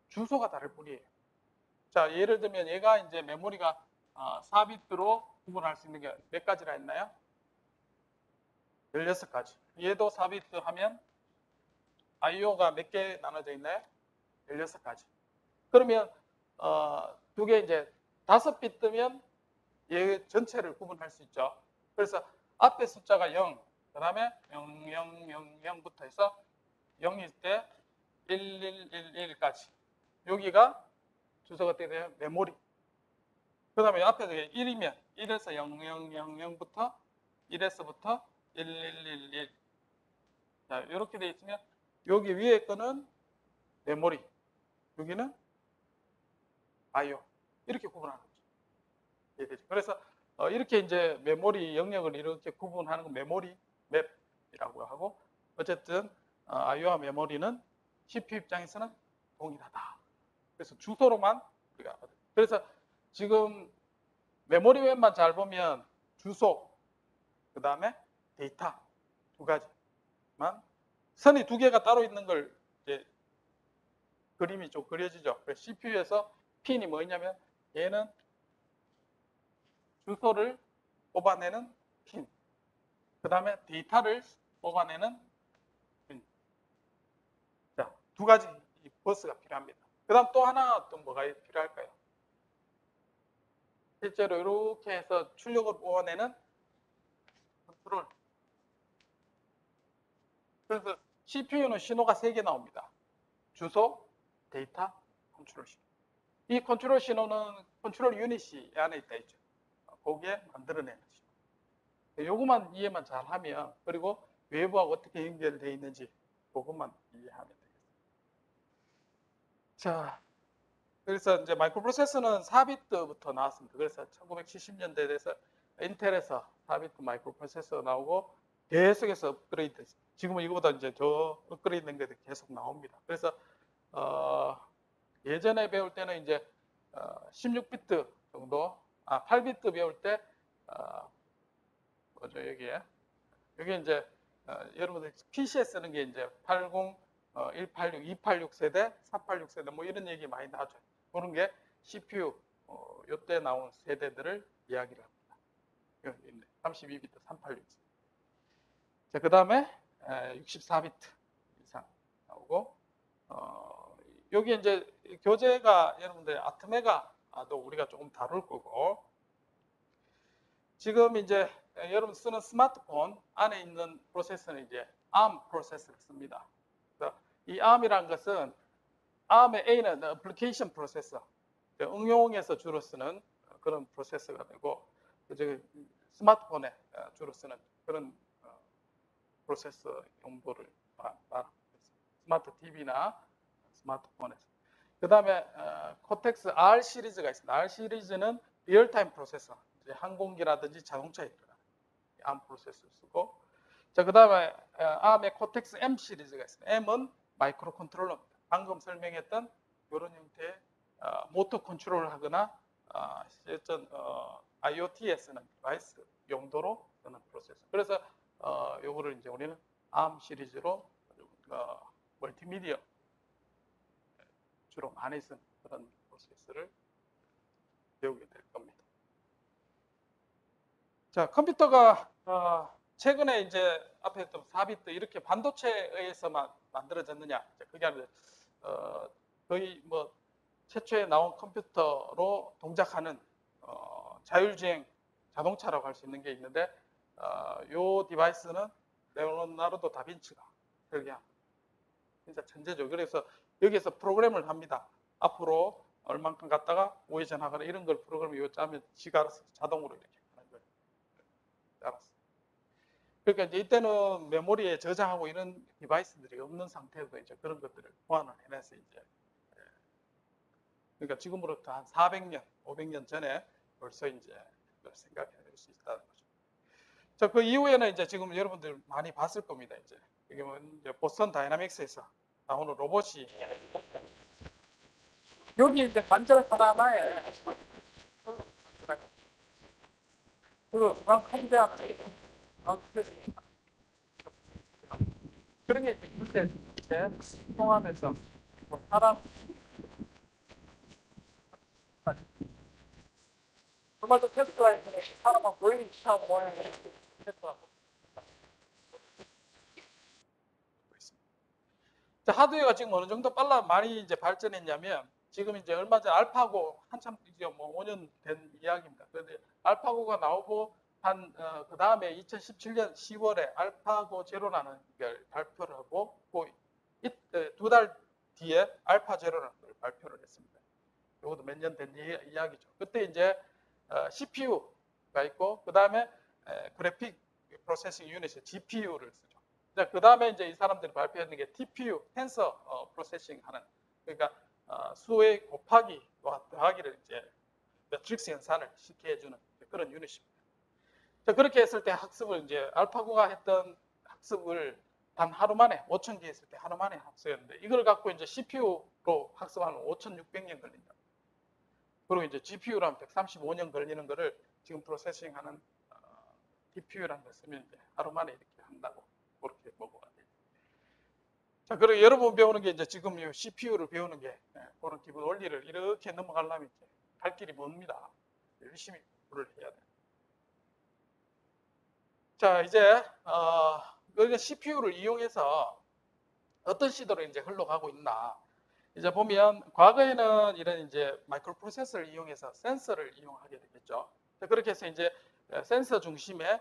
주소가 다를 뿐이에요. 자, 예를 들면 얘가 이제 메모리가 4비트로 구분할 수 있는 게 몇 가지라 했나요? 16가지. 얘도 4비트 하면 I/O가 몇 개 나눠져 있나요? 16가지. 그러면 두 개 이제 5비트면 얘 전체를 구분할 수 있죠. 그래서 앞에 숫자가 0, 그 다음에 0000부터 해서 0일 때 1111까지. 여기가 주소가 어떻게 돼요? 메모리. 그 다음에 앞에 1이면 1에서 0000부터 1에서부터 1111. 자, 이렇게 되어 있으면 여기 위에 거는 메모리, 여기는 I/O. 이렇게 구분하는 거죠. 그래서 이렇게 이제 메모리 영역을 이렇게 구분하는 건 메모리 맵이라고 하고, 어쨌든 I/O와 메모리는 CPU 입장에서는 동일하다. 그래서 주소로만 우리가, 그래서 지금 메모리 맵만 잘 보면 주소, 그 다음에 데이터 두 가지만, 선이 두 개가 따로 있는 걸 이제 그림이 좀 그려지죠. 그래서 CPU에서 핀이 뭐냐면 얘는 주소를 뽑아내는 핀, 그 다음에 데이터를 뽑아내는 핀. 자, 두 가지 버스가 필요합니다. 그 다음 또 하나 또 뭐가 필요할까요? 실제로 이렇게 해서 출력을 뽑아내는 컨트롤. 그래서 CPU는 신호가 3개 나옵니다. 주소, 데이터, 컨트롤 신호. 이 컨트롤 신호는 컨트롤 유닛이 안에 있다 있죠. 거기에 만들어내는 신호. 요것만 이해만 잘 하면, 그리고 외부하고 어떻게 연결되어 있는지 그것만 이해하면 되겠습니다. 자, 그래서 이제 마이크로 프로세서는 4비트부터 나왔습니다. 그래서 1970년대에 돼서 인텔에서 4비트 마이크로 프로세서가 나오고 계속해서 업그레이드 됐습니다. 지금은 이거보다 이제 더 업그레이드 된 게 계속 나옵니다. 그래서 예전에 배울 때는 이제 16비트 정도, 8비트 배울 때 뭐죠, 여기에 이제 여러분들 PC에 쓰는 게 이제 80, 186, 286 세대, 486 세대 뭐 이런 얘기 많이 나죠. 그런 게 CPU 요때 나온 세대들을 이야기를 합니다. 여기 있네. 32비트, 386. 자, 그 다음에 64비트 이상 나오고, 여기 이제 교재가 여러분들 아트메가도 우리가 조금 다룰 거고, 지금 이제 여러분 쓰는 스마트폰 안에 있는 프로세서는 이제 ARM 프로세서를 씁니다. 이 ARM이라는 것은 ARM의 A는 애플리케이션 프로세서, 응용에서 주로 쓰는 그런 프로세서가 되고, 스마트폰에 주로 쓰는 그런 프로세서 용도를 말합니다. 스마트 TV나 스마트폰에서. 그 다음에 코텍스 R 시리즈가 있습니다. R 시리즈는 리얼타임 프로세서, 이제 항공기라든지 자동차에 들어가는 ARM 프로세서를 쓰고, 자, 그 다음에 ARM의 코텍스 M 시리즈가 있습니다. M은 마이크로 컨트롤러입니다. 방금 설명했던 이런 형태의 모터 컨트롤을 하거나 어떤 IoT에 쓰는 디바이스 용도로 쓰는 프로세서. 그래서 요거를 이제 우리는 ARM 시리즈로 멀티미디어 주로 많이 쓴 그런 프로세서를 배우게 될 겁니다. 자, 컴퓨터가 최근에 이제 앞에 했던 4비트 이렇게 반도체에 의해서만 만들어졌느냐? 그게 아니라 거의 뭐 최초에 나온 컴퓨터로 동작하는 자율주행 자동차라고 할 수 있는 게 있는데 이 디바이스는 레오나르도 다빈치가 설계한 진짜 천재죠. 그래서 여기에서 프로그램을 합니다. 앞으로 얼만큼 갔다가 우회전하거나 이런 걸 프로그램을 짜면 지가 알아서 자동으로 이렇게 하는 거예요. 알았어. 그러니까 이제 이때는 메모리에 저장하고 이런 디바이스들이 없는 상태에서 이제 그런 것들을 보완을 해내서 이제 그러니까 지금으로부터 한 400년, 500년 전에 벌써 이제 그걸 생각해낼 수 있다는 거죠. 자, 그 이후에는 이제 지금 여러분들 많이 봤을 겁니다. 이제 이게 뭐 이제 보스턴 다이나믹스에서 나오는 로봇이 여기 이제 관절 하나에 컴퓨터 그런 게 이제 그때 통하면서 뭐 사람 정말도 테스트라에서 사람하고 거의 비슷한 모양의 테스트하고 있습니다. 하드웨어가 지금 어느 정도 많이 이제 발전했냐면 지금 이제 얼마 전 알파고 한참 이제 뭐 5년 된 이야기입니다. 그런데 알파고가 나오고 한 그 다음에 2017년 10월에 알파고 제로라는 걸 발표를 하고 두 달 뒤에 알파 제로라는 걸 발표를 했습니다. 이것도 몇 년 된 이야기죠. 그때 이제 CPU가 있고 그 다음에 그래픽 프로세싱 유닛에 GPU를 쓰죠. 그 다음에 이제 이 사람들이 발표했는 게 TPU, 텐서 프로세싱 하는 그러니까 수의 곱하기와 더하기를 이제 매트릭스 연산을 쉽게 해주는 그런 유닛입니다. 자, 그렇게 했을 때 학습을 이제 알파고가 했던 학습을 단 하루 만에 5,000개 했을 때 하루 만에 학습했는데 이걸 갖고 이제 CPU로 학습하면 5,600년 걸린다. 그리고 이제 GPU라면 135년 걸리는 거를 지금 프로세싱하는 DPU라는 걸 쓰면 이제 하루 만에 이렇게 한다고 그렇게 보고가 돼요. 자, 그리고 여러분 배우는 게 이제 지금 이 CPU를 배우는 게 그런 기본 원리를 이렇게 넘어가려면 이제 갈 길이 멉니다. 열심히 공부를 해야 돼요. 자, 이제 우리가 CPU를 이용해서 어떤 시도로 이제 흘러가고 있나? 이제 보면 과거에는 이런 이제 마이크로 프로세서를 이용해서 센서를 이용하게 되겠죠. 그렇게 해서 이제 센서 중심의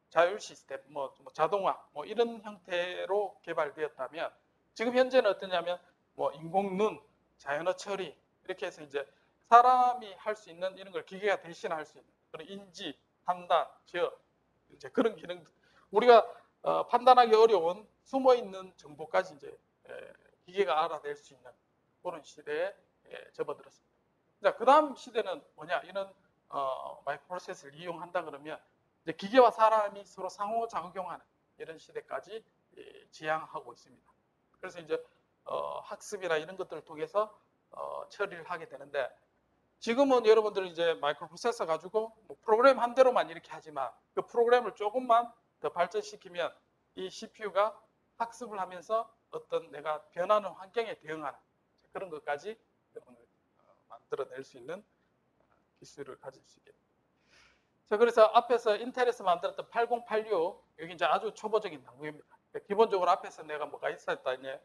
자율 시스템, 뭐 자동화, 뭐 이런 형태로 개발되었다면 지금 현재는 어떠냐면 뭐 인공눈, 자연어 처리 이렇게 해서 이제 사람이 할 수 있는 이런 걸 기계가 대신할 수 있는 그런 인지, 판단, 기억 이제 그런 기능 우리가 판단하기 어려운 숨어 있는 정보까지 이제 기계가 알아낼 수 있는 그런 시대에 접어들었습니다. 자, 그 다음 시대는 뭐냐? 이런 마이크로 프로세서를 이용한다 그러면 이제 기계와 사람이 서로 상호작용하는 이런 시대까지 지향하고 있습니다. 그래서 이제 학습이나 이런 것들을 통해서 처리를 하게 되는데 지금은 여러분들 이제 마이크로 프로세서 가지고 뭐 프로그램 한 대로만 이렇게 하지만 그 프로그램을 조금만 더 발전시키면 이 CPU가 학습을 하면서 어떤 내가 변하는 환경에 대응하는 그런 것까지 만들어낼 수 있는 기술을 가질 수 있게 됩니다. 자, 그래서 앞에서 인텔에서 만들었던 8086 여기 이제 아주 초보적인 단계입니다. 기본적으로 앞에서 내가 뭐가 있었다 이제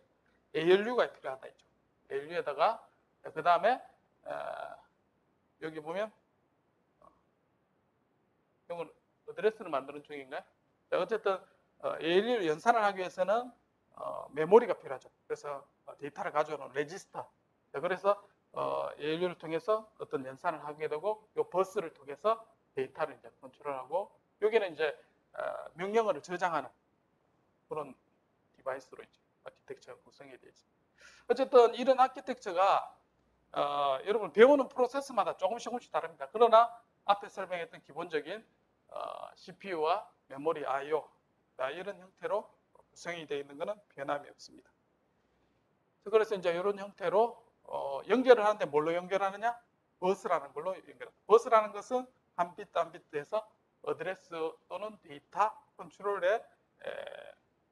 ALU가 필요하다 했죠. ALU에다가 그 다음에 여기 보면 이건 어드레스를 만드는 중인가요? 자, 어쨌든 ALU를 연산을 하기 위해서는 메모리가 필요하죠. 그래서 데이터를 가져오는 레지스터. 자, 그래서 ALU를 통해서 어떤 연산을 하게 되고 이 버스를 통해서 데이터를 이제 컨트롤하고 여기는 이제 명령어를 저장하는 그런 디바이스로 이제 아키텍처가 구성이 되어 있습니다. 어쨌든 이런 아키텍처가 여러분 배우는 프로세스마다 조금씩 다릅니다. 그러나 앞에 설명했던 기본적인 CPU와 메모리 I/O 이런 형태로 구성이 되어 있는 것은 변함이 없습니다. 그래서 이제 이런 형태로 연결을 하는데 뭘로 연결하느냐? 버스라는 걸로 연결합니다. 버스라는 것은 한 비트 한 비트에서 어드레스 또는 데이터 컨트롤에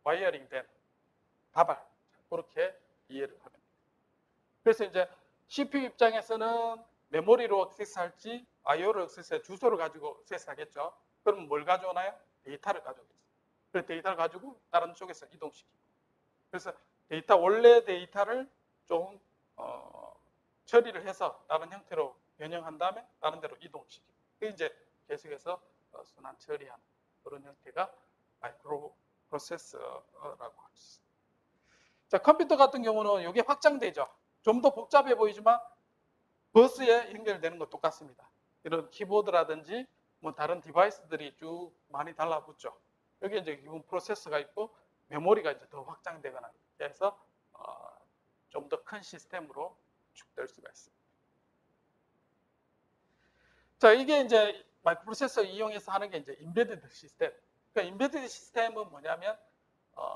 와이어링된 다발 그렇게 이해를 합니다. 그래서 이제 CPU 입장에서는 메모리로 액세스할지 I/O를 액세스해 주소를 가지고 액세스하겠죠. 그럼 뭘 가져오나요? 데이터를 가져오겠죠. 그 데이터를 가지고 다른 쪽에서 이동시키고. 그래서 원래 데이터를 좀 처리를 해서 다른 형태로 변형한 다음에 다른 데로 이동시키고. 그게 이제 계속해서 순환 처리하는 그런 형태가 마이크로 프로세서라고 할 수 있습니다. 자, 컴퓨터 같은 경우는 이게 확장되죠. 좀 더 복잡해 보이지만 버스에 연결되는 것 똑같습니다. 이런 키보드라든지 뭐 다른 디바이스들이 쭉 많이 달라붙죠. 여기 이제 기본 프로세서가 있고 메모리가 이제 더 확장되거나 해서 좀 더 큰 시스템으로 축될 수가 있습니다. 자, 이게 이제 마이크로 프로세서 이용해서 하는 게 이제 인베디드 시스템. 그러니까 인베디드 시스템은 뭐냐면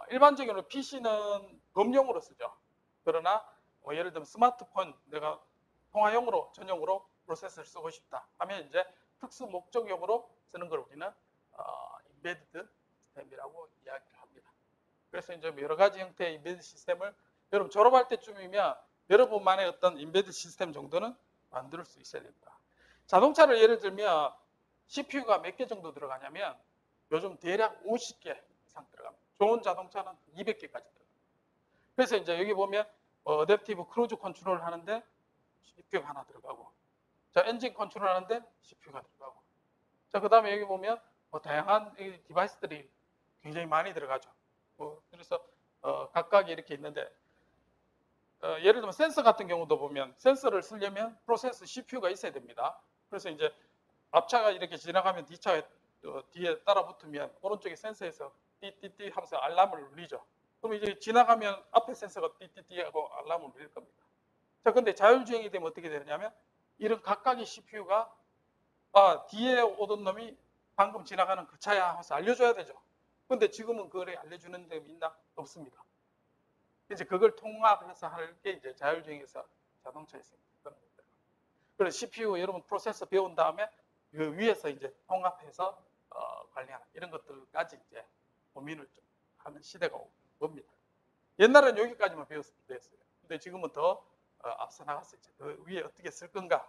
일반적으로 PC는 검용으로 쓰죠. 그러나 예를 들면 스마트폰 내가 통화용으로 전용으로 프로세서를 쓰고 싶다 하면 이제 특수 목적용으로 쓰는 걸 우리는 인베디드 시스템이라고 이야기를 합니다. 그래서 이제 여러 가지 형태의 인베디드 시스템을 여러분 졸업할 때쯤이면 여러분만의 어떤 인베디드 시스템 정도는 만들 수 있어야 됩니다. 자동차를 예를 들면 CPU가 몇 개 정도 들어가냐면 요즘 대략 50개 이상 들어갑니다. 좋은 자동차는 200개까지 들어갑니다. 그래서 이제 여기 보면 어댑티브 크루즈 컨트롤 하는데 CPU가 하나 들어가고, 자 엔진 컨트롤 하는데 CPU가 들어가고, 자 그 다음에 여기 보면 다양한 디바이스들이 굉장히 많이 들어가죠. 그래서 각각 이렇게 있는데 예를 들면 센서 같은 경우도 보면 센서를 쓰려면 프로세서 CPU가 있어야 됩니다. 그래서 이제 앞차가 이렇게 지나가면 뒤차가 뒤에 따라 붙으면 오른쪽에 센서에서 띠띠띠 하면서 알람을 울리죠. 그럼 이제 지나가면 앞에 센서가 띠띠띠 하고 알람을 울릴 겁니다. 자, 근데 자율주행이 되면 어떻게 되냐면 이런 각각의 CPU가 뒤에 오던 놈이 방금 지나가는 그 차야 하면서 알려줘야 되죠. 근데 지금은 그걸 알려주는 데 있나? 없습니다. 이제 그걸 통합해서 할 게 이제 자율주행에서 자동차에 있습니다. 그래서 CPU 여러분 프로세서 배운 다음에 그 위에서 이제 통합해서 관리하는 이런 것들까지 이제 고민을 좀 하는 시대가 옵니다. 옛날엔 여기까지만 배웠어요. 근데 지금은 더 앞서 나가서 이제 그 위에 어떻게 쓸 건가.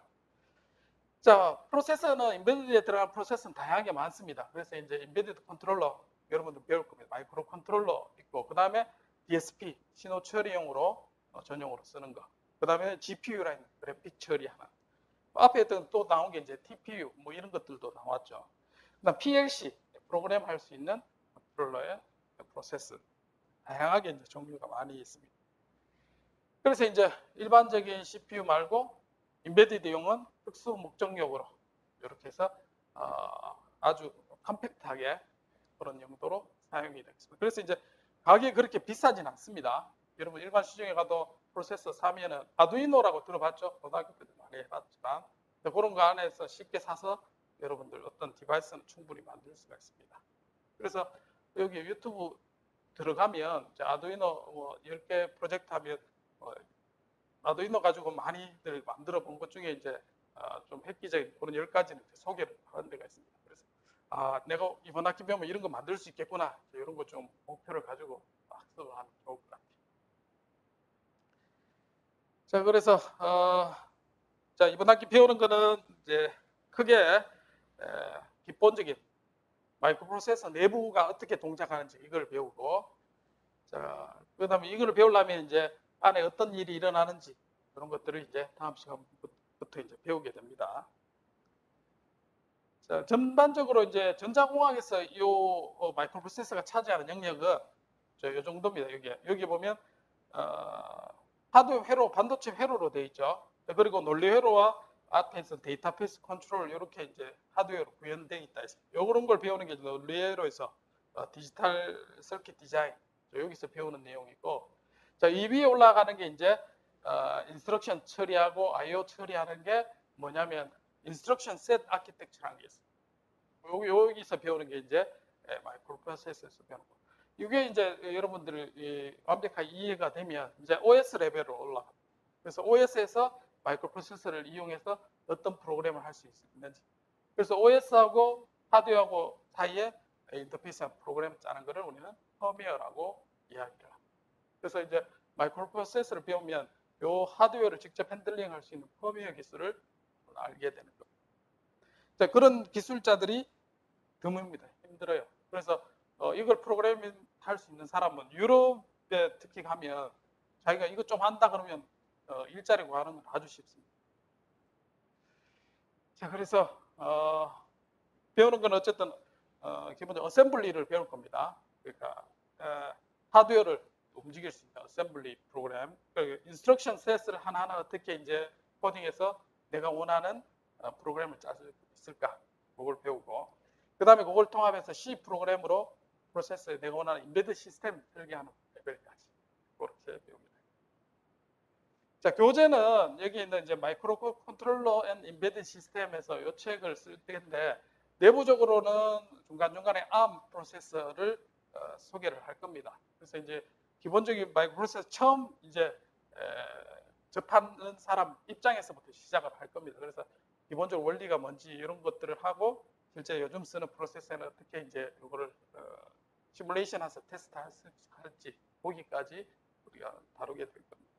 자, 프로세서는 인베디드에 들어간 프로세서는 다양하게 많습니다. 그래서 이제 인베디드 컨트롤러 여러분들 배울 겁니다. 마이크로 컨트롤러 있고, 그 다음에 DSP 신호 처리용으로 전용으로 쓰는 거. 그 다음에 GPU라는 그래픽 처리하는. 앞에 또 나온 게 이제 TPU 뭐 이런 것들도 나왔죠. 그다음 PLC 프로그램 할 수 있는 컨트롤러의 프로세스 다양하게 이제 종류가 많이 있습니다. 그래서 이제 일반적인 CPU 말고 인베디드용은 특수 목적용으로 이렇게 해서 아주 컴팩트하게 그런 용도로 사용이 되겠습니다. 그래서 이제 가격이 그렇게 비싸진 않습니다. 여러분 일반 시중에 가도 프로세서 사면은 아두이노라고 들어봤죠? 고등학교 때도 많이 해봤지만 그런 거 안에서 쉽게 사서 여러분들 어떤 디바이스는 충분히 만들 수가 있습니다. 그래서 여기 유튜브 들어가면 아두이노 뭐 10개 프로젝트 하면 아두이노 가지고 많이들 만들어 본 것 중에 이제 좀 획기적인 그런 10가지는 소개를 하는 데가 있습니다. 그래서 내가 이번 학기 배우면 이런 거 만들 수 있겠구나 이런 거 좀 목표를 가지고 학습을 하면 좋을 것 같아요. 자, 그래서 자 이번 학기 배우는 거는 이제 크게 기본적인 마이크로 프로세서 내부가 어떻게 동작하는지 이걸 배우고, 자 그다음에 이걸 배우려면 이제 안에 어떤 일이 일어나는지 그런 것들을 이제 다음 시간부터 이제 배우게 됩니다. 자, 전반적으로 이제 전자공학에서 이 마이크로 프로세서가 차지하는 영역은 이 정도입니다. 여기 보면 하드웨어 회로, 반도체 회로로 되어 있죠. 그리고 논리 회로와 앞에서 데이터 패스 컨트롤 이렇게 이제 하드웨어로 구현되어 있다. 이런 걸 배우는 게 논리 회로에서 디지털 서킷 디자인 여기서 배우는 내용이고, 자, 이 위에 올라가는 게 이제 인스트럭션 처리하고 I/O 처리하는 게 뭐냐면 인스트럭션 셋 아키텍처라는 게 있어요. 여기서 배우는 게 이제 마이크로 프로세서에서 배우는 거. 이게 이제 여러분들이 완벽하게 이해가 되면 이제 OS 레벨로 올라갑니다. 그래서 OS에서 마이크로 프로세서를 이용해서 어떤 프로그램을 할 수 있는지. 그래서 OS하고 하드웨어하고 사이에 인터페이스한 프로그램 짜는 거를 우리는 펌웨어라고 이야기를 합니다. 그래서 이제 마이크로 프로세서를 배우면 요 하드웨어를 직접 핸들링 할 수 있는 펌웨어 기술을 알게 되는 겁니다. 자, 그런 기술자들이 드뭅니다. 힘들어요. 그래서 이걸 프로그래밍 할 수 있는 사람은 유럽에 특히 가면 자기가 이거 좀 한다 그러면 일자리 구하는 건 아주 쉽습니다. 자, 그래서 배우는 건 어쨌든 기본적으로 어셈블리를 배울 겁니다. 그러니까 하드웨어를 움직일 수 있는 어셈블리 프로그램, 인스트럭션 셋을 하나하나 어떻게 이제 코딩해서 내가 원하는 프로그램을 짤 수 있을까, 그걸 배우고, 그 다음에 그걸 통합해서 C 프로그램으로 프로세서에 내가 원하는 인베드 시스템 설계하는 레벨까지 그렇게 배웁니다. 자, 교재는 여기 있는 이제 마이크로 컨트롤러 앤 인베드 시스템에서 이 책을 쓸 텐데, 내부적으로는 중간중간에 ARM 프로세서를 소개를 할 겁니다. 그래서 이제 기본적인 마이크로 프로세서 처음 이제 접하는 사람 입장에서부터 시작을 할 겁니다. 그래서 기본적으로 원리가 뭔지 이런 것들을 하고, 실제 요즘 쓰는 프로세서는 어떻게 이제 이거를 시뮬레이션해서 테스트 할지 보기까지 우리가 다루게 될 겁니다.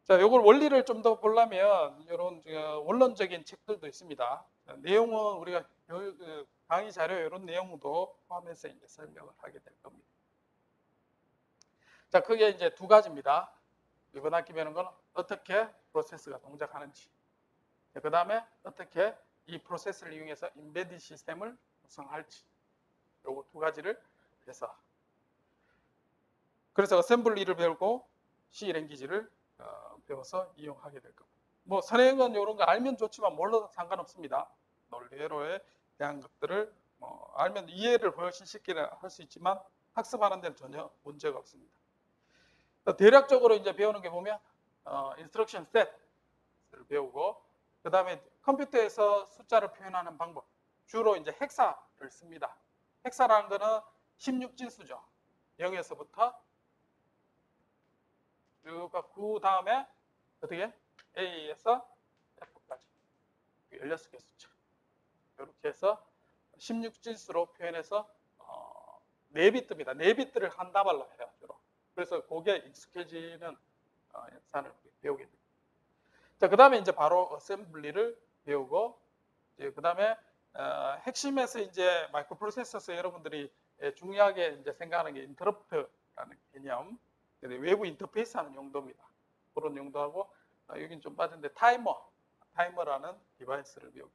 자, 이걸 원리를 좀 더 보려면 이런 원론적인 책들도 있습니다. 내용은 우리가 강의 자료 이런 내용도 포함해서 이제 설명을 하게 될 겁니다. 자, 그게 이제 두 가지입니다. 이번 학기 배우는 건 어떻게 프로세스가 동작하는지, 그 다음에 어떻게 이 프로세스를 이용해서 인베디드 시스템을 구성할지, 요거 두 가지를 해서, 그래서 어셈블리를 배우고 C 랭귀지를 배워서 이용하게 될 겁니다. 뭐 선행은 이런 거 알면 좋지만 몰라도 상관없습니다. 논리로에 대한 것들을 알면 이해를 훨씬 쉽게 할 수 있지만 학습하는 데는 전혀 문제가 없습니다. 대략적으로 이제 배우는 게 보면 인스트럭션 셋을 배우고, 그 다음에 컴퓨터에서 숫자를 표현하는 방법, 주로 이제 헥사를 씁니다. 헥사라는 거는 16진수죠. 0에서부터 쭉 그 다음에 어떻게 A에서 F까지 16개 숫자, 이렇게 해서 16진수로 표현해서 4비트입니다. 4비트를 한 다발로 해요, 주로. 그래서 그게 익숙해지는 연산을 배우게 됩니다. 자, 그 다음에 이제 바로 어셈블리를 배우고, 그 다음에 핵심에서 이제 마이크로 프로세서에서 여러분들이 중요하게 이제 생각하는 게 인터럽트라는 개념, 외부 인터페이스 하는 용도입니다. 그런 용도하고, 여긴 좀 빠졌는데 타이머라는 디바이스를 배우고,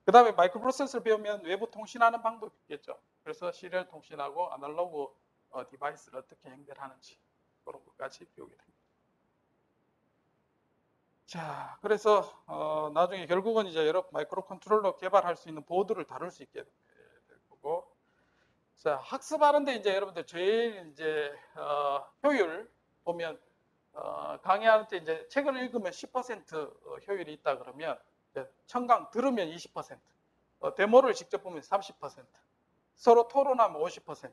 그 다음에 마이크로 프로세서를 배우면 외부 통신하는 방법이 있겠죠. 그래서 시리얼 통신하고 아날로그 디바이스를 어떻게 연결하는지 그런 것까지 배우게 됩니다. 자, 그래서 나중에 결국은 이제 여러 마이크로 컨트롤러 개발할 수 있는 보드를 다룰 수 있게 될 거고, 자, 학습하는데 이제 여러분들 제일 이제 효율 보면 강의할 때 이제 책을 읽으면 10% 효율이 있다 그러면, 청강 들으면 20%, 데모를 직접 보면 30%, 서로 토론하면 50%,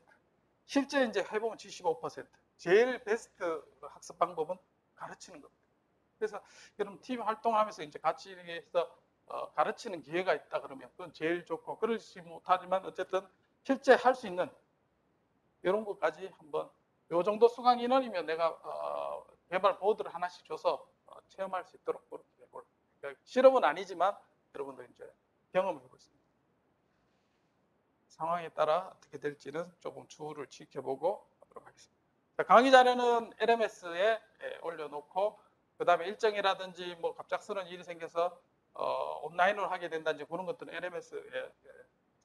실제 이제 해보면 75%. 제일 베스트 학습 방법은 가르치는 겁니다. 그래서 여러분 팀 활동하면서 이제 같이 해서 가르치는 기회가 있다 그러면 그건 제일 좋고, 그러지 못하지만 어쨌든 실제 할 수 있는 이런 것까지 한번, 요 정도 수강 인원이면 내가 개발 보드를 하나씩 줘서 체험할 수 있도록 그렇게 해볼. 그러니까 실험은 아니지만 여러분들 이제 경험을 해볼 수 있습니다. 상황에 따라 어떻게 될지는 조금 추후를 지켜보고 하도록 하겠습니다. 자, 강의 자료는 LMS에 올려놓고, 그 다음에 일정이라든지 뭐 갑작스러운 일이 생겨서 온라인으로 하게 된다든지 그런 것들은 LMS에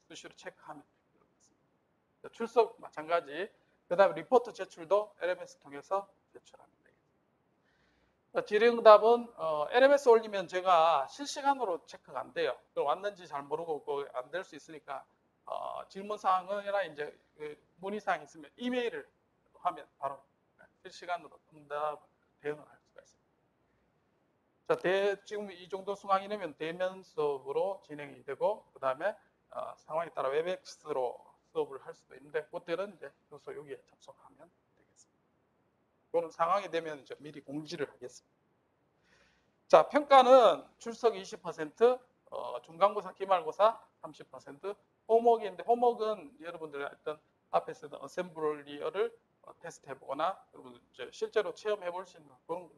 수시로 체크하면 되겠습니다. 출석 마찬가지, 그 다음에 리포트 제출도 LMS 통해서 제출하면 되겠습니다. 질의응답은 LMS 올리면 제가 실시간으로 체크가 안 돼요. 왔는지 잘 모르고 안 될 수 있으니까 질문 사항이나 이제 그 문의 사항이 있으면 이메일을 하면 바로 실시간으로 응답 대응을 할 수가 있습니다. 자, 지금 이 정도 수강이면 대면 수업으로 진행이 되고, 그 다음에 상황에 따라 웹엑스로 수업을 할 수도 있는데, 그때는 이제 교수 여기에 접속하면 되겠습니다. 그거는 상황이 되면 이제 미리 공지를 하겠습니다. 자, 평가는 출석 20%, 중간고사, 기말고사 30%, 홈워크인데 홈워크는 여러분들 어떤 앞에 쓰던 어셈블리어를 테스트 해보거나 여러분 이제 실제로 체험해 볼 수 있는 그런 걸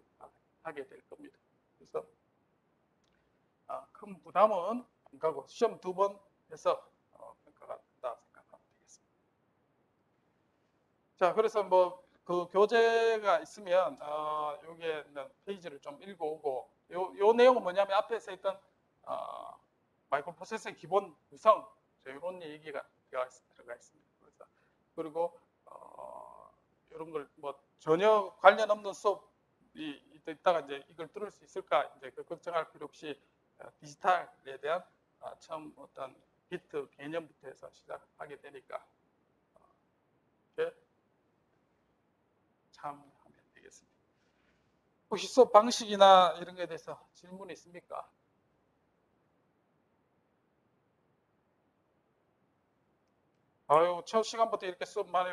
하게 될 겁니다. 그래서 큰 부담은 안 가고 시험 2번 해서 평가가 된다 생각하면 되겠습니다. 자, 그래서 뭐 그 교재가 있으면 여기에 있는 페이지를 좀 읽어오고 요 내용은 뭐냐면 앞에서 있던 마이크로 프로세서의 기본 구성 이런 얘기가 들어가 있습니다. 그래서 그리고 이런 걸 뭐 전혀 관련 없는 수업이 있다가 이제 이걸 들을 수 있을까 이제 그 걱정할 필요 없이 디지털에 대한 처음 어떤 비트 개념부터 해서 시작하게 되니까 이렇게 참여하면 되겠습니다. 혹시 수업 방식이나 이런 거에 대해서 질문이 있습니까? 아유, 첫 시간부터 이렇게 수업 많이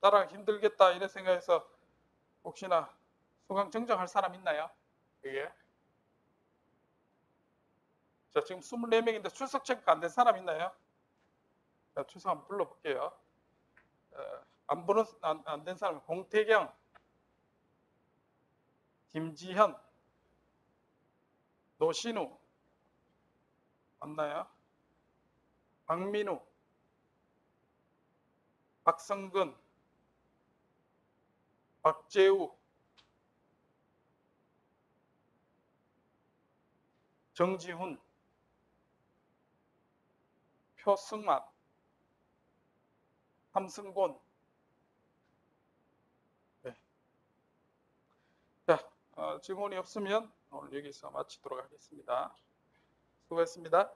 따라가기 힘들겠다 이런 생각해서 혹시나 수강 정정할 사람 있나요? 그게? 자, 지금 24명인데 출석 체크가 안 된 사람 있나요? 자, 출석 한번 불러볼게요. 안 된 사람 공태경, 김지현, 노신우 맞나요? 박민우, 박성근, 박재우, 정지훈, 표승만, 함승곤. 네. 자, 질문이 없으면 오늘 여기서 마치도록 하겠습니다. 수고했습니다.